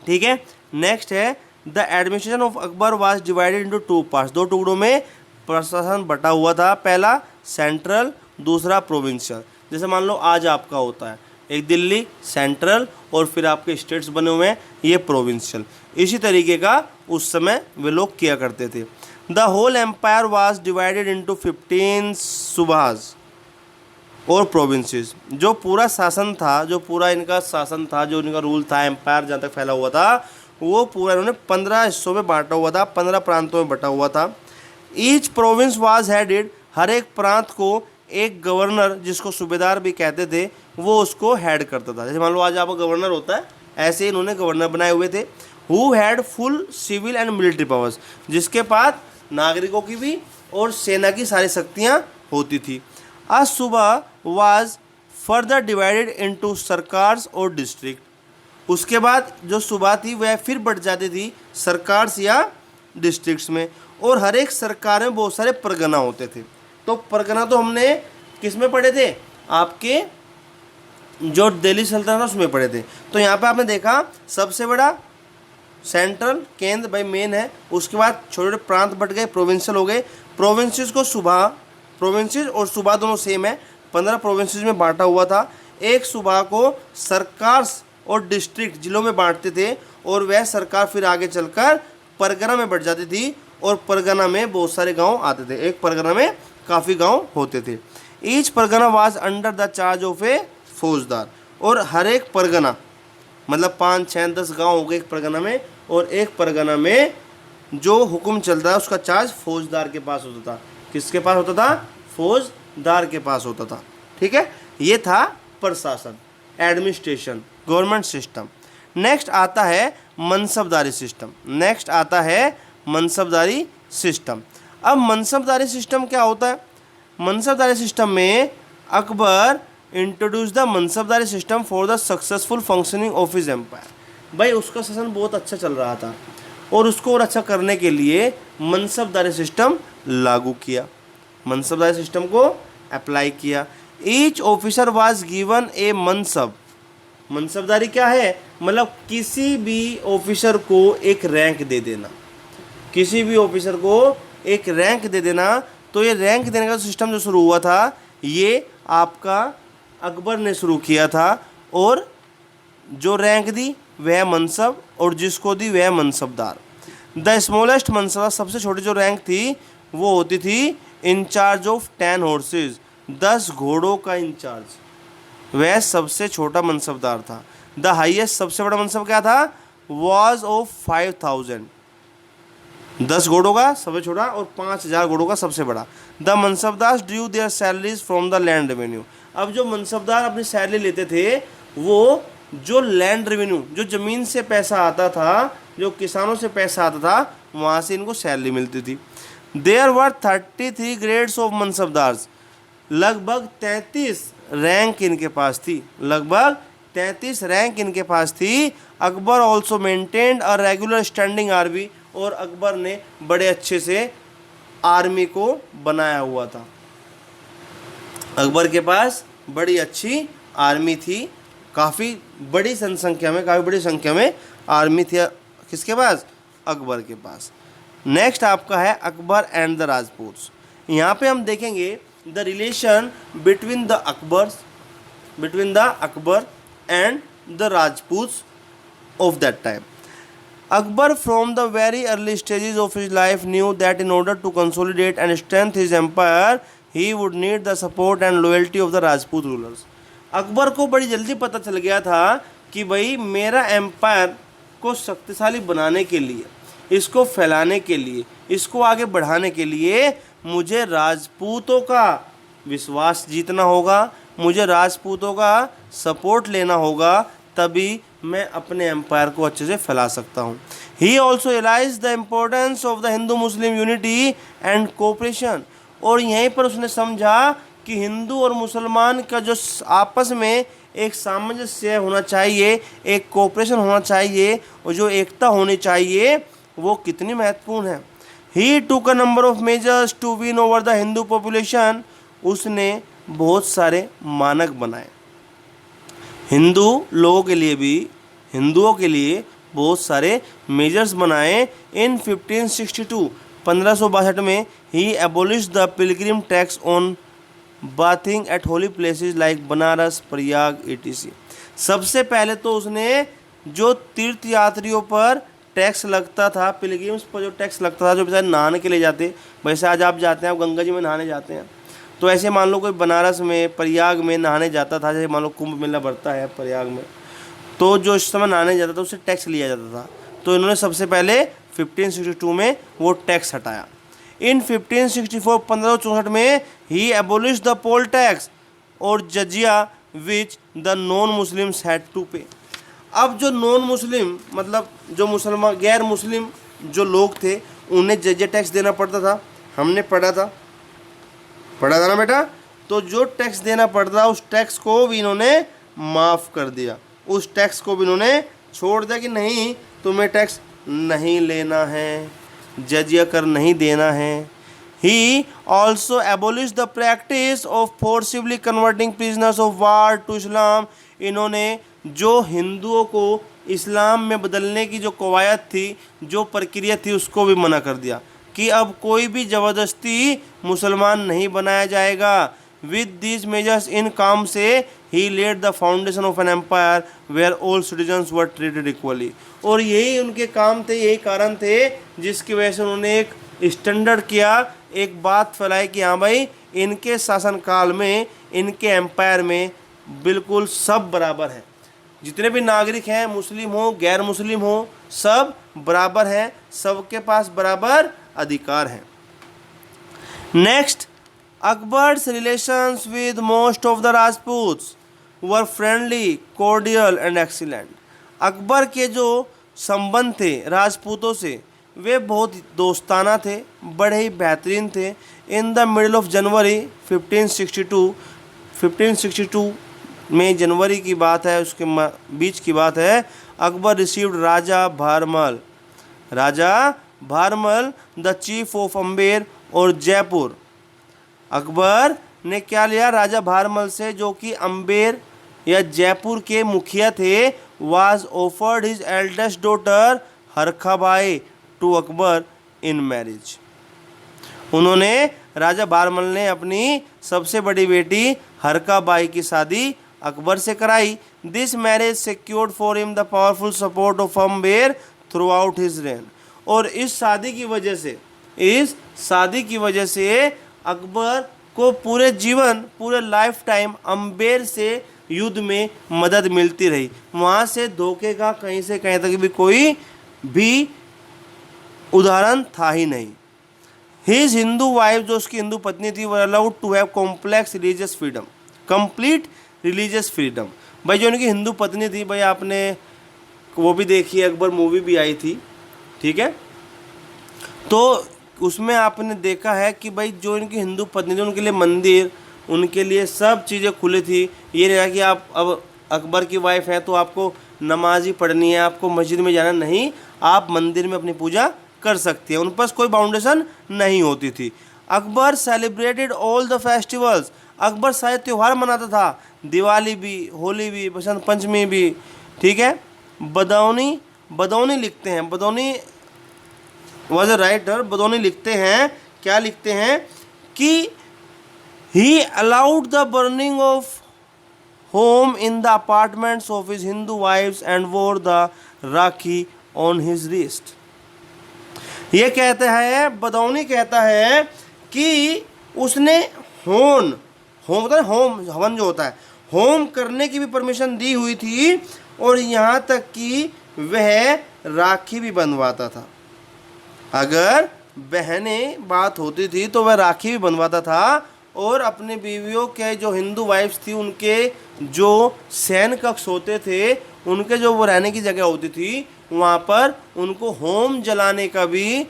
ठीक है। नेक्स्ट है the administration of Akbar was divided into two parts. दो टुकड़ों में प्रशासन बटा हुआ था, पहला सेंट्रल, दूसरा प्रोविंशियल। जैसे मान लो आज आपका होता है एक दिल्ली सेंट्रल और फिर आपके स्टेट्स बने हुए हैं, ये प्रोविंशियल। इसी तरीके का उस समय वे लोग किया करते थे। The whole empire was divided into 15 subahs or provinces. जो पूरा शासन था, जो इनका रूल था, एम्पायर जहाँ तक फैला हुआ था, वो पूरा इन्होंने 15 हिस्सों में बांटा हुआ था, 15 प्रांतों में बटा हुआ था। ईच प्रोविंस वाज हेडेड, हर एक प्रांत को एक गवर्नर, जिसको सूबेदार भी कहते थे, वो उसको हेड करता था। जैसे मान लो आज आपका गवर्नर होता है, ऐसे ही इन्होंने गवर्नर बनाए हुए थे। Who had full civil and military powers, जिसके पास नागरिकों की भी और सेना की सारी शक्तियाँ होती थी। अ सूबा वाज फर्दर डिवाइडेड इनटू सरकार्स और डिस्ट्रिक्ट। उसके बाद जो सूबा थी वह फिर बढ़ जाती थी सरकार्स या डिस्ट्रिक्ट्स में, और हर एक सरकार में बहुत सारे परगना होते थे। तो परगना तो हमने किस में पढ़े थे? आपके जो दिल्ली सल्तनत उसमें पढ़े थे। तो यहाँ पे आपने देखा सबसे बड़ा सेंट्रल, केंद्र भाई मेन है, उसके बाद छोटे छोटे प्रांत बट गए, प्रोविंशियल हो गए। प्रोविंसेस और सूबा दोनों सेम है, 15 प्रोविंसेस में बांटा हुआ था। एक सूबा को सरकार्स और डिस्ट्रिक्ट जिलों में बांटते थे, और वह सरकार फिर आगे चलकर परगना में बढ़ जाती थी, और परगना में बहुत सारे गांव आते थे। एक परगना में काफ़ी गांव होते थे। Each pargana was under the charge of a faujdar, और हर एक परगना मतलब 5, 6, 10 गांव हो गए एक परगना में, और एक परगना में जो हुक्म चलता है उसका चार्ज फौजदार के पास होता था। किसके पास होता था? फौजदार के पास होता था। ठीक है। ये था प्रशासन, एडमिनिस्ट्रेशन, गवर्नमेंट सिस्टम। नेक्स्ट आता है मनसबदारी सिस्टम। अब मनसबदारी सिस्टम क्या होता है? मनसबदारी सिस्टम में Akbar introduce the mansabdari system for the successful functioning of his empire. भाई उसका शासन बहुत अच्छा चल रहा था, और उसको और अच्छा करने के लिए मनसबदारी सिस्टम लागू किया, मनसबदारी सिस्टम को अप्लाई किया। ईच ऑफिसर वाज गिवन ए मनसब। मनसबदारी क्या है? मतलब किसी भी ऑफिसर को एक रैंक दे देना, तो ये रैंक देने का सिस्टम जो शुरू हुआ था ये आपका अकबर ने शुरू किया था, और जो रैंक दी वह मनसब और जिसको दी वह मनसबदार। द स्मॉलेस्ट मनसब, सबसे छोटी जो रैंक थी वो होती थी इंचार्ज ऑफ 10 हॉर्सेज, 10 घोड़ों का इंचार्ज, वह सबसे छोटा मनसबदार था। द हाईएस्ट, सबसे बड़ा मनसब क्या था, वॉज ऑफ 5000, 10 घोड़ों का सबसे छोटा और 5000 घोड़ों का सबसे बड़ा। The mansabdar due there salaries from the land revenue. अब जो मनसबदार अपनी सैलरी लेते थे वो जो लैंड रेवेन्यू, जो ज़मीन से पैसा आता था, जो किसानों से पैसा आता था, वहाँ से इनको सैलरी मिलती थी। There were 33 grades of mansabdars, लगभग 33 रैंक इनके पास थी, लगभग 33 रैंक इनके पास थी। Akbar also maintained a regular standing army, और अकबर ने बड़े अच्छे से आर्मी को बनाया हुआ था। अकबर के पास बड़ी अच्छी आर्मी थी, काफ़ी बड़ी जनसंख्या में, काफ़ी बड़ी संख्या में आर्मी थी किसके पास, अकबर के पास। नेक्स्ट आपका है अकबर एंड द राजपूत्स। यहाँ पे हम देखेंगे the relation between the Akbar and the Rajputs of that time. Akbar from the very early stages of his life knew that in order to consolidate and strengthen his empire, he would need the support and loyalty of the Rajput rulers. Akbar को बड़ी जल्दी पता चल गया था कि भाई मेरा एम्पायर को शक्तिशाली बनाने के लिए, इसको फैलाने के लिए, इसको आगे बढ़ाने के लिए मुझे राजपूतों का विश्वास जीतना होगा, मुझे राजपूतों का सपोर्ट लेना होगा, तभी मैं अपने एम्पायर को अच्छे से फैला सकता हूँ। He also realise the importance of the Hindu Muslim unity and cooperation, और यहीं पर उसने समझा कि हिंदू और मुसलमान का जो आपस में एक सामंजस्य होना चाहिए, एक कोऑपरेशन होना चाहिए, और जो एकता होनी चाहिए वो कितनी महत्वपूर्ण है। He took a number of measures to win over the Hindu population, उसने बहुत सारे मानक बनाए, हिंदू लोगों के लिए भी, हिंदुओं के लिए बहुत सारे मेजर्स बनाए। इन 1562 में he abolish the pilgrim tax on bathing at holy places like Banaras, Prayag etc। सबसे पहले तो उसने जो तीर्थ यात्रियों पर टैक्स लगता था, पिलग्रिम्स पर जो टैक्स लगता था, जो बेचारे नहाने के लिए जाते, वैसे आज आप जाते हैं, आप गंगा जी में नहाने जाते हैं, तो ऐसे मान लो कोई बनारस में, प्रयाग में नहाने जाता था, जैसे मान लो कुंभ मेला बढ़ता है प्रयाग में, तो जो इस समय नहाने जाता था उससे टैक्स लिया जाता था। तो इन्होंने सबसे पहले 1562 में वो टैक्स हटाया। इन 1564 में he abolish the poll tax और jizya which the non Muslims had to pay. अब जो नॉन मुस्लिम मतलब जो मुसलमान गैर मुस्लिम जो लोग थे उन्हें जजिया टैक्स देना पड़ता था, हमने पढ़ा था ना बेटा। तो जो टैक्स देना पड़ता उस टैक्स को भी इन्होंने माफ़ कर दिया, उस टैक्स को भी इन्होंने छोड़ दिया कि नहीं तुम्हें टैक्स नहीं लेना है, जजिया कर नहीं देना है। He also abolish the practice of forcibly converting prisoners of war to Islam. इन्होंने जो हिंदुओं को इस्लाम में बदलने की जो कवायद थी, जो प्रक्रिया थी, उसको भी मना कर दिया कि अब कोई भी ज़बरदस्ती मुसलमान नहीं बनाया जाएगा। विद दीज मेजर्स इन काम से he laid the foundation of an empire where all citizens were treated equally. और यही उनके काम थे, यही कारण थे जिसकी वजह से उन्होंने एक स्टैंडर्ड किया, एक बात फैलाई कि हाँ भाई इनके शासनकाल में, इनके एम्पायर में बिल्कुल सब बराबर हैं, जितने भी नागरिक हैं, मुस्लिम हो गैर मुस्लिम हो, सब बराबर हैं, सबके पास बराबर अधिकार हैं। Next, Akbar's relations with most of the Rajputs were friendly, cordial and excellent. Akbar के जो संबंध थे राजपूतों से वे बहुत दोस्ताना थे, बड़े ही बेहतरीन थे। In the middle of January 1562 में, जनवरी की बात है, उसके बीच की बात है, Akbar received Raja Bharmal the chief of Amber और जयपुर। अकबर ने क्या लिया राजा भारमल से, जो कि अम्बेर या जयपुर के मुखिया थे। Was offered his eldest daughter Harkhabai to Akbar in marriage. उन्होंने राजा बारमल ने अपनी सबसे बड़ी बेटी हरका बाई की शादी अकबर से कराई। This marriage secured for him the powerful support of Amber through out his rain. और इस शादी की वजह से अकबर को पूरे जीवन, पूरे लाइफ टाइम अम्बेर से युद्ध में मदद मिलती रही। वहाँ से धोखे का कहीं से कहीं तक भी कोई भी उदाहरण था ही नहीं। हिज हिंदू वाइफ, जो उसकी हिंदू पत्नी थी, were allowed to have complex religious freedom, complete religious freedom. भाई जो उनकी हिंदू पत्नी थी, भाई आपने वो भी देखी, अकबर मूवी भी आई थी, ठीक है, तो उसमें आपने देखा है कि भाई जो इनकी हिंदू पत्नी थी उनके लिए मंदिर, उनके लिए सब चीज़ें खुली थी। ये नहीं कि आप अब अकबर की वाइफ हैं तो आपको नमाज ही पढ़नी है, आपको मस्जिद में जाना नहीं, आप मंदिर में अपनी पूजा कर सकती हैं, उन पर कोई बाउंडेशन नहीं होती थी। Akbar celebrated all the festivals, Akbar सारे त्यौहार मनाता था, दिवाली भी, होली भी, बसंत पंचमी भी, ठीक है। बदौनी लिखते हैं, बदौनी वॉज अ राइटर, बदौनी लिखते हैं, क्या लिखते हैं कि he allowed the burning of hom in the apartments of his Hindu wives and wore the rakhi on his wrist. ये कहता है, बदौनी कहता है कि उसने होम होता है, होम हवन जो होता है, होम करने की भी परमिशन दी हुई थी, और यहाँ तक कि वह राखी भी बंधवाता था। अगर बहनें बात होती थी तो वह राखी भी बंधवाता था, और अपने बीवियों के जो हिंदू वाइफ्स थी उनके जो शयन कक्ष होते थे, उनके जो वो रहने की जगह होती थी, वहाँ पर उनको होम जलाने का भी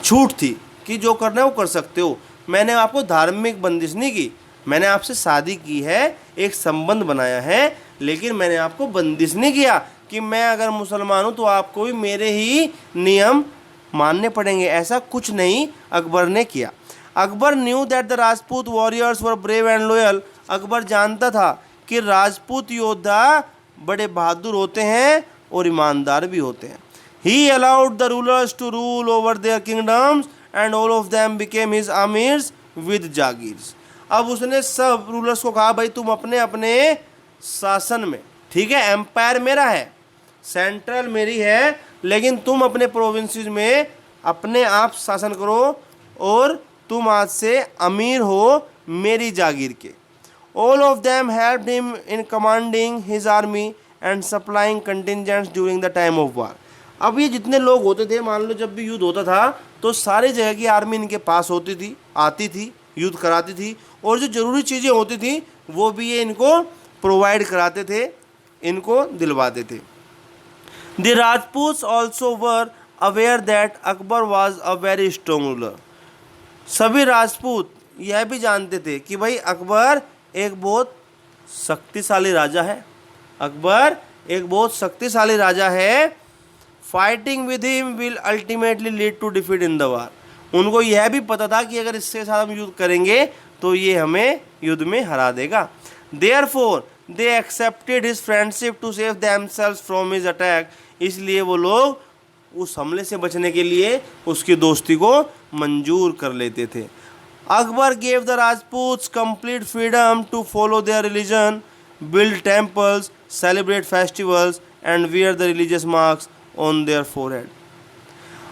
छूट थी कि जो करना है वो कर सकते हो। मैंने आपको धार्मिक बंदिश नहीं की, मैंने आपसे शादी की है, एक संबंध बनाया है, लेकिन मैंने आपको बंदिश नहीं किया कि मैं अगर मुसलमान हूँ तो आपको भी मेरे ही नियम मानने पड़ेंगे, ऐसा कुछ नहीं अकबर ने किया। Akbar knew that the Rajput warriors were brave and loyal, Akbar जानता था कि राजपूत योद्धा बड़े बहादुर होते हैं और ईमानदार भी होते हैं। He allowed the rulers to rule over their kingdoms and all of them became his amirs with jagirs. अब उसने सब रूलर्स को कहा, भाई तुम अपने अपने शासन में, ठीक है, एम्पायर मेरा है, सेंट्रल मेरी है, लेकिन तुम अपने प्रोविंसेस में अपने आप शासन करो, और तुम आज से अमीर हो मेरी जागीर के। All of them helped him in commanding his army and supplying contingents during the time of war. अब ये जितने लोग होते थे, मान लो जब भी युद्ध होता था तो सारी जगह की आर्मी इनके पास होती थी, आती थी, युद्ध कराती थी, और जो ज़रूरी चीज़ें होती थी वो भी ये इनको प्रोवाइड कराते थे, इनको दिलवाते थे। The Rajputs also were aware that Akbar was a very strong ruler. सभी राजपूत यह भी जानते थे कि भाई अकबर एक बहुत शक्तिशाली राजा है, अकबर एक बहुत शक्तिशाली राजा है। Fighting with him will ultimately lead to defeat in the war. उनको यह भी पता था कि अगर इसके साथ हम युद्ध करेंगे तो ये हमें युद्ध में हरा देगा। Therefore they accepted his friendship to save themselves from his attack. इसलिए वो लोग उस हमले से बचने के लिए उसकी दोस्ती को मंजूर कर लेते थे। Akbar gave the Rajputs complete freedom to follow their religion, build temples, celebrate festivals and wear the religious marks on their forehead.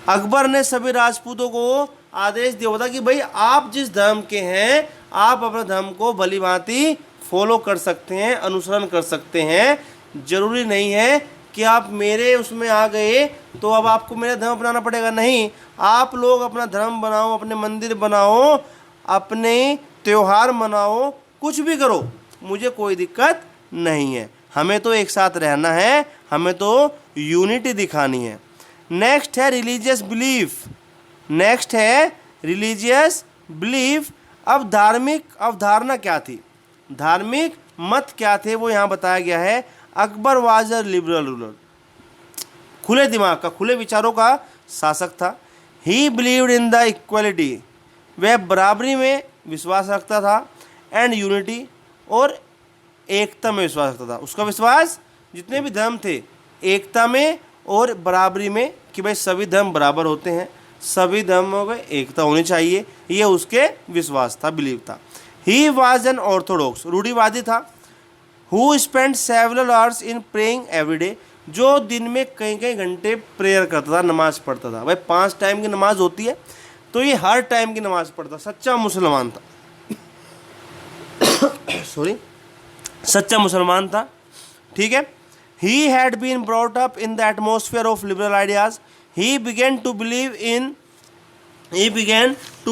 Akbar ने सभी राजपूतों को आदेश दिया था कि भाई आप जिस धर्म के हैं आप अपने धर्म को भली भांति फॉलो कर सकते हैं, अनुसरण कर सकते हैं। जरूरी नहीं है कि आप मेरे उसमें आ गए तो अब आपको मेरा धर्म अपनाना पड़ेगा, नहीं, आप लोग अपना धर्म बनाओ, अपने मंदिर बनाओ, अपने त्यौहार मनाओ, कुछ भी करो, मुझे कोई दिक्कत नहीं है। हमें तो एक साथ रहना है, हमें तो यूनिटी दिखानी है। नेक्स्ट है रिलीजियस बिलीफ, नेक्स्ट है रिलीजियस बिलीफ। अब धार्मिक अवधारणा क्या थी, धार्मिक मत क्या थे, वो यहाँ बताया गया है। Akbar was a liberal ruler, खुले दिमाग का, खुले विचारों का शासक था। ही बिलीव्ड इन द इक्वलिटी, वह बराबरी में विश्वास रखता था, एंड यूनिटी, और एकता में विश्वास रखता था। उसका विश्वास जितने भी धर्म थे एकता में और बराबरी में, कि भाई सभी धर्म बराबर होते हैं, सभी धर्मों में एकता होनी चाहिए, ये उसके विश्वास था, बिलीव था। ही वॉज एन ऑर्थोडॉक्स, रूढ़िवादी था। Who spend several hours in praying every day, जो दिन में कई कई घंटे प्रेयर करता था, नमाज पढ़ता था। भाई 5 टाइम की नमाज होती है, तो ये हर टाइम की नमाज पढ़ता, सच्चा मुसलमान था। सॉरी, सच्चा मुसलमान था, ठीक है। He had been brought up in the atmosphere of liberal ideas. He began to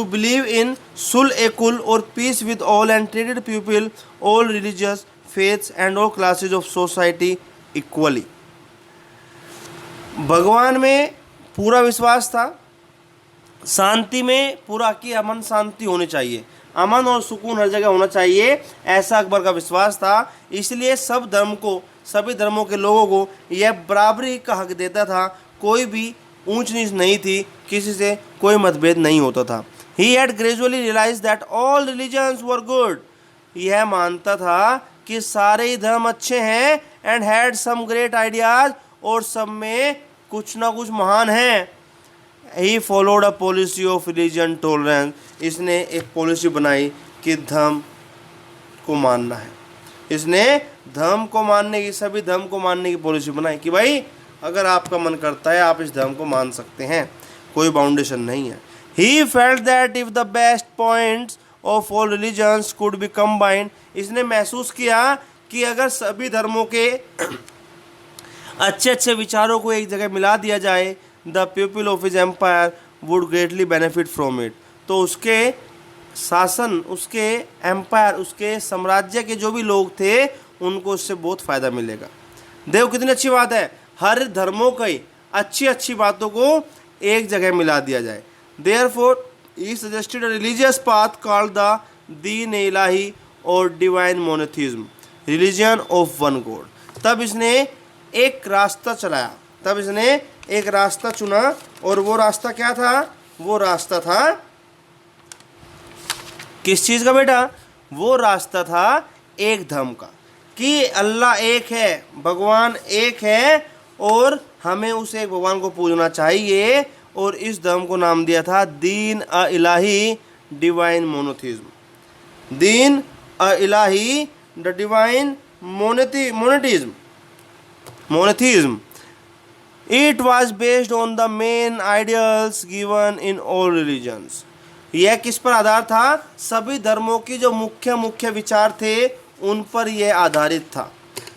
believe in सुल ए कुल or peace with all and treated people, all religious faiths and all classes of society equally. भगवान में पूरा विश्वास था, शांति में पूरा की अमन शांति होनी चाहिए, अमन और सुकून हर जगह होना चाहिए, ऐसा अकबर का विश्वास था। इसलिए सब धर्म को, सभी धर्मों के लोगों को यह बराबरी का हक देता था, कोई भी ऊंच नीच नहीं थी, किसी से कोई मतभेद नहीं होता था। He had gradually realize that all religions were good, यह मानता था कि सारे ही धर्म अच्छे हैं, and had some great ideas, और सब में कुछ ना कुछ महान है। He followed a policy of religion tolerance, इसने एक पॉलिसी बनाई कि धर्म को मानना है, इसने धर्म को मानने की, सभी धर्म को मानने की पॉलिसी बनाई कि भाई अगर आपका मन करता है आप इस धर्म को मान सकते हैं, कोई बाउंडेशन नहीं है। He felt that if the best points of all religions could be combined, इसने महसूस किया कि अगर सभी धर्मों के अच्छे अच्छे विचारों को एक जगह मिला दिया जाए, the people of his empire would greatly benefit from it, तो उसके शासन, उसके एम्पायर, उसके साम्राज्य के जो भी लोग थे उनको उससे बहुत फ़ायदा मिलेगा। देखो कितनी अच्छी बात है, हर धर्मों की अच्छी अच्छी बातों को एक जगह मिला दिया जाए। Therefore he suggested a religious path called the दीन इलाही और divine monotheism, religion of one God. तब इसने एक रास्ता चलाया, तब इसने एक रास्ता चुना, और वो रास्ता क्या था? वो रास्ता था किस चीज़ का बेटा? वो रास्ता था एक धर्म का, कि अल्लाह एक है, भगवान एक है, और हमें उस एक भगवान को पूजना चाहिए, और इस धर्म को नाम दिया था दीन अ इलाही, divine monotheism. Din i Ilahi, the divine monotheism. It was based on the main ideals given in all religions. यह किस पर आधार था? सभी धर्मों की जो मुख्य मुख्य विचार थे उन पर यह आधारित था,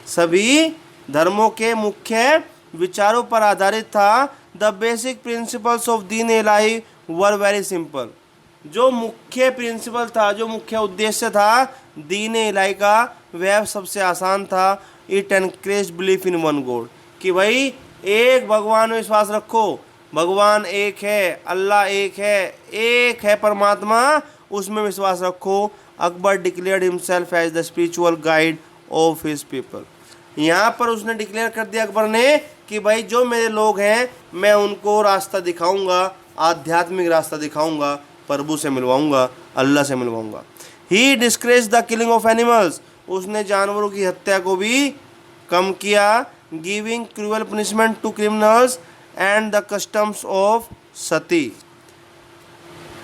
सभी धर्मों के मुख्य विचारों पर आधारित था। The basic principles of Deen Ilahi were very simple, जो मुख्य प्रिंसिपल था, जो मुख्य उद्देश्य था दीन इलाही का, वह सबसे आसान था। It encourage belief in one God, कि भाई एक भगवान में विश्वास रखो, भगवान एक है, अल्लाह एक है परमात्मा, उसमें विश्वास रखो। Akbar declared himself as the spiritual guide of his people. यहाँ पर उसने डिक्लेयर कर दिया अकबर ने कि भाई जो मेरे लोग हैं मैं उनको रास्ता दिखाऊंगा, आध्यात्मिक रास्ता दिखाऊंगा, प्रभु से मिलवाऊंगा, अल्लाह से मिलवाऊंगा। He discourage the killing of animals, उसने जानवरों की हत्या को भी कम किया। Giving cruel punishment to criminals and the customs of sati,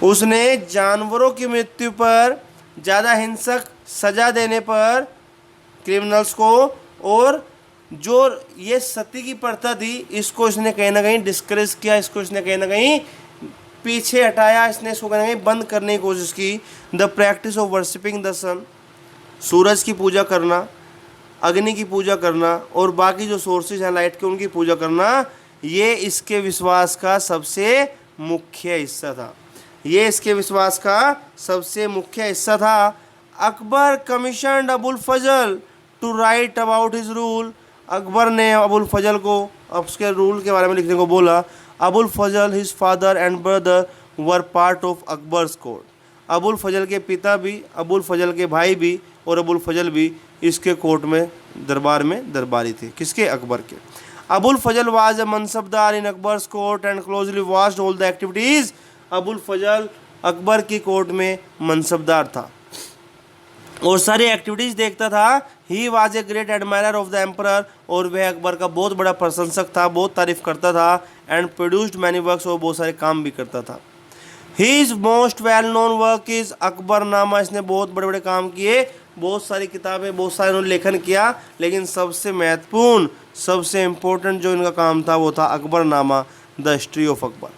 उसने जानवरों की मृत्यु पर ज़्यादा हिंसक सज़ा देने पर क्रिमिनल्स को, और जो ये सती की प्रथा थी इसको इसने कहीं ना कहीं डिस्करेज किया, इसको इसने कहीं ना कहीं पीछे हटाया, इसने इसको कहीं ना कहीं बंद करने की कोशिश की। The practice of worshipping the sun, सूरज की पूजा करना, अग्नि की पूजा करना, और बाकी जो सोर्सेज हैं लाइट के उनकी पूजा करना, ये इसके विश्वास का सबसे मुख्य हिस्सा था, ये इसके विश्वास का सबसे मुख्य हिस्सा था। Akbar commissioned Abul Fazl to write about his rule, Akbar ने अबुल फजल को उसके रूल के बारे में लिखने को बोला। Abul Fazl, his father and brother were part of Akbar's court, Abul Fazl के पिता भी, अबुल फजल के भाई भी, और अबुल फजल भी इसके कोर्ट में, दरबार में दरबारी थे। किसके? अकबर के। Abul Fazl was a mansabdar in Akbar's court and closely watched all the activities, Abul Fazl Akbar की कोर्ट में मनसबदार था। और सारी एक्टिविटीज़ देखता था। ही was a great admirer of the emperor, और वह अकबर का बहुत बड़ा प्रशंसक था, बहुत तारीफ करता था। एंड प्रोड्यूस्ड मैनी वर्क्स, और बहुत सारे काम भी करता था। His most well known work is Akbarnama. इसने बहुत बड़े बड़े काम किए, बहुत सारी किताबें, बहुत सारे उन्होंने लेखन किया, लेकिन सबसे महत्वपूर्ण, सबसे इम्पोर्टेंट जो इनका काम था वो था Akbarnama, the history of Akbar.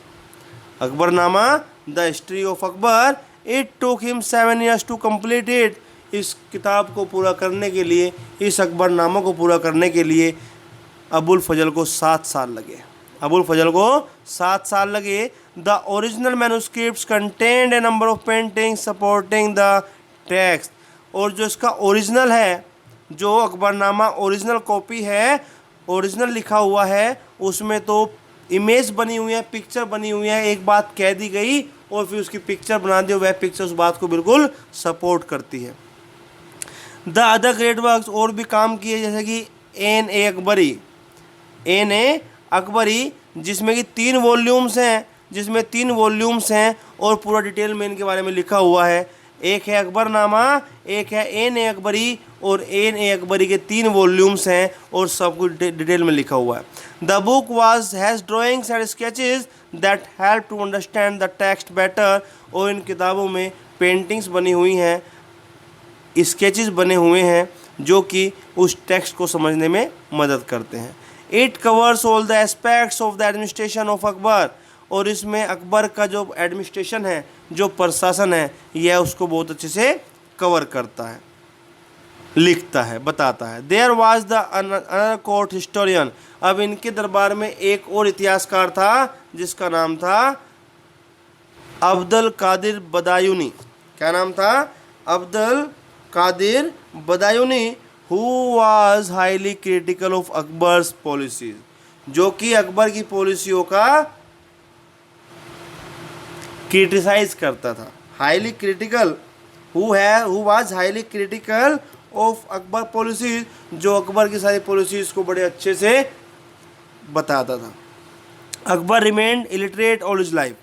Akbarnama the history of Akbar. It took him 7 years to complete it. इस किताब को पूरा करने के लिए, इस अकबरनामा को पूरा करने के लिए अबुल फजल को 7 साल लगे। अबुल फजल को 7 साल लगे। The original manuscripts contained A number of paintings supporting the text. और जो इसका ओरिजिनल है, जो अकबरनामा ओरिजिनल कॉपी है, ओरिजिनल लिखा हुआ है, उसमें तो इमेज बनी हुई है, पिक्चर बनी हुई है, एक बात कह दी गई और फिर उसकी पिक्चर बना दी, वह पिक्चर उस बात को बिल्कुल सपोर्ट करती है। द अदर ग्रेट वर्क्स, और भी काम किए, जैसे कि एन ए अकबरी, एन ए अकबरी, जिसमें कि 3 वॉल्यूम्स हैं, और पूरा डिटेल में इनके बारे में लिखा हुआ है। एक है अकबरनामा, एक है एन ए अकबरी, और एन ए अकबरी के 3 वॉल्यूम्स हैं और सब कुछ डिटेल में लिखा हुआ है। The book has drawings and sketches that help to understand the text better. और इन किताबों में पेंटिंग्स बनी हुई हैं, स्केचेस बने हुए हैं, जो कि उस टेक्स्ट को समझने में मदद करते हैं। It covers all the aspects of the administration of Akbar. और इसमें अकबर का जो एडमिनिस्ट्रेशन है, जो प्रशासन है, यह उसको बहुत अच्छे से कवर करता है, लिखता है, बताता है। There was the another court historian. अब इनके दरबार में एक और इतिहासकार था, जिसका नाम था अब्दुल कादिर बदायूनी। क्या नाम था? Abdul Qadir Badayuni, who was highly critical of Akbar's policies, जो कि अकबर की पॉलिसियों का क्रिटिसाइज करता था। Highly critical, who was highly critical of Akbar policies, जो अकबर की सारी पॉलिसीज को बड़े अच्छे से बताता था। Akbar remained illiterate all his life.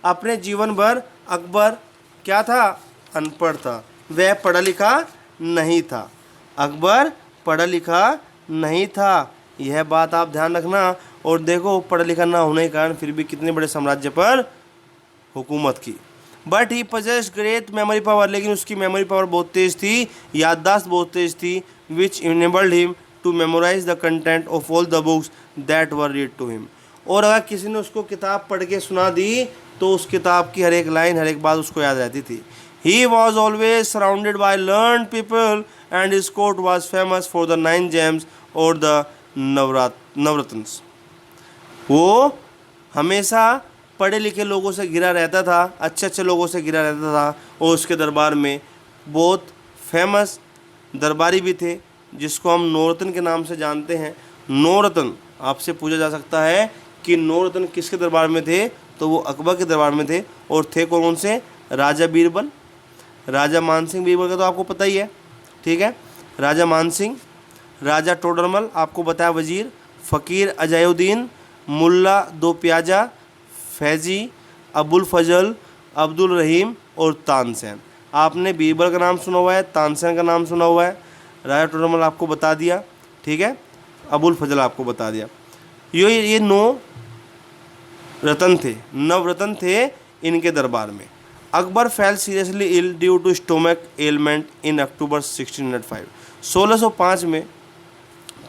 अपने जीवन भर अकबर क्या था? अनपढ़ था, वह पढ़ा लिखा नहीं था। अकबर पढ़ा लिखा नहीं था, यह बात आप ध्यान रखना। और देखो, पढ़ा लिखा ना होने के कारण फिर भी कितने बड़े साम्राज्य पर हुकूमत की। But he possessed great memory power, लेकिन उसकी मेमोरी पावर बहुत तेज़ थी, याददाश्त बहुत तेज़ थी, which enabled him to memorise the content of all the books that were read to him. और अगर किसी ने उसको किताब पढ़ के सुना दी तो उस किताब की हर एक लाइन, हर एक बात उसको याद रहती थी। He was always surrounded by learned people and his court was famous for the 9 gems और द नवरत्न्स। वो हमेशा पढ़े लिखे लोगों से घिरा रहता था, अच्छे अच्छे लोगों से घिरा रहता था, और उसके दरबार में बहुत फेमस दरबारी भी थे, जिसको हम नौरत्न के नाम से जानते हैं। नौरत्न, आपसे पूछा जा सकता है कि नौरत्न किसके दरबार में थे, तो वो अकबर के दरबार में थे। और थे कौन से? राजा बीरबल, राजा मानसिंह बीरबल का तो आपको पता ही है, ठीक है। राजा मानसिंह, राजा टोडरमल, आपको बताया वजीर, फ़कीर अजयुद्दीन, मुल्ला दो प्याजा, फैजी, अबुल फजल, अब्दुल रहीम और तानसेन। आपने बीरबल का नाम सुना हुआ है, तानसेन का नाम सुना हुआ है, राजा टोडरमल आपको बता दिया, ठीक है, अबुल फजल आपको बता दिया। ये 9 रतन थे, नवरत्न थे इनके दरबार में। Akbar fell seriously ill due to stomach ailment in October 1605। 1605 में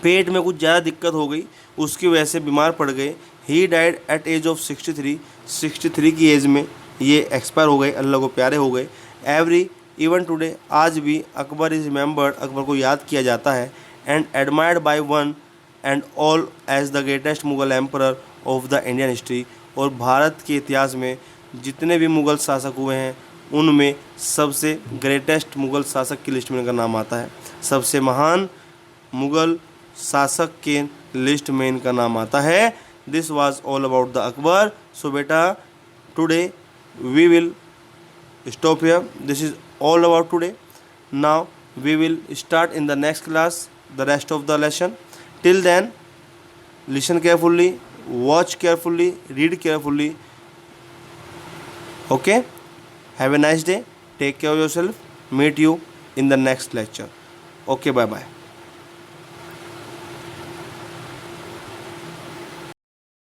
पेट में कुछ ज़्यादा दिक्कत हो गई, उसकी वजह से बीमार पड़ गए। He died at age of 63 की एज में ये एक्सपायर हो गए, अल्लाह को प्यारे हो गए। एवरी इवन टुडे, आज भी अकबर इज़ रिमेंबर्ड, अकबर को याद किया जाता है, and admired by one and all as the greatest Mughal emperor of the Indian history. और भारत के इतिहास में जितने भी मुग़ल शासक हुए हैं, उनमें सबसे ग्रेटेस्ट मुग़ल शासक की लिस्ट में इनका नाम आता है। सबसे महान मुग़ल शासक के लिस्ट में इनका नाम आता है। This was all about the Akbar. So बेटा, today we will stop here. This is all about today. Now we will start in the next class the rest of the lesson. Till then, listen carefully, watch carefully, read carefully. Okay? Have a nice day. Take care of yourself. Meet you in the next lecture. Okay, bye bye.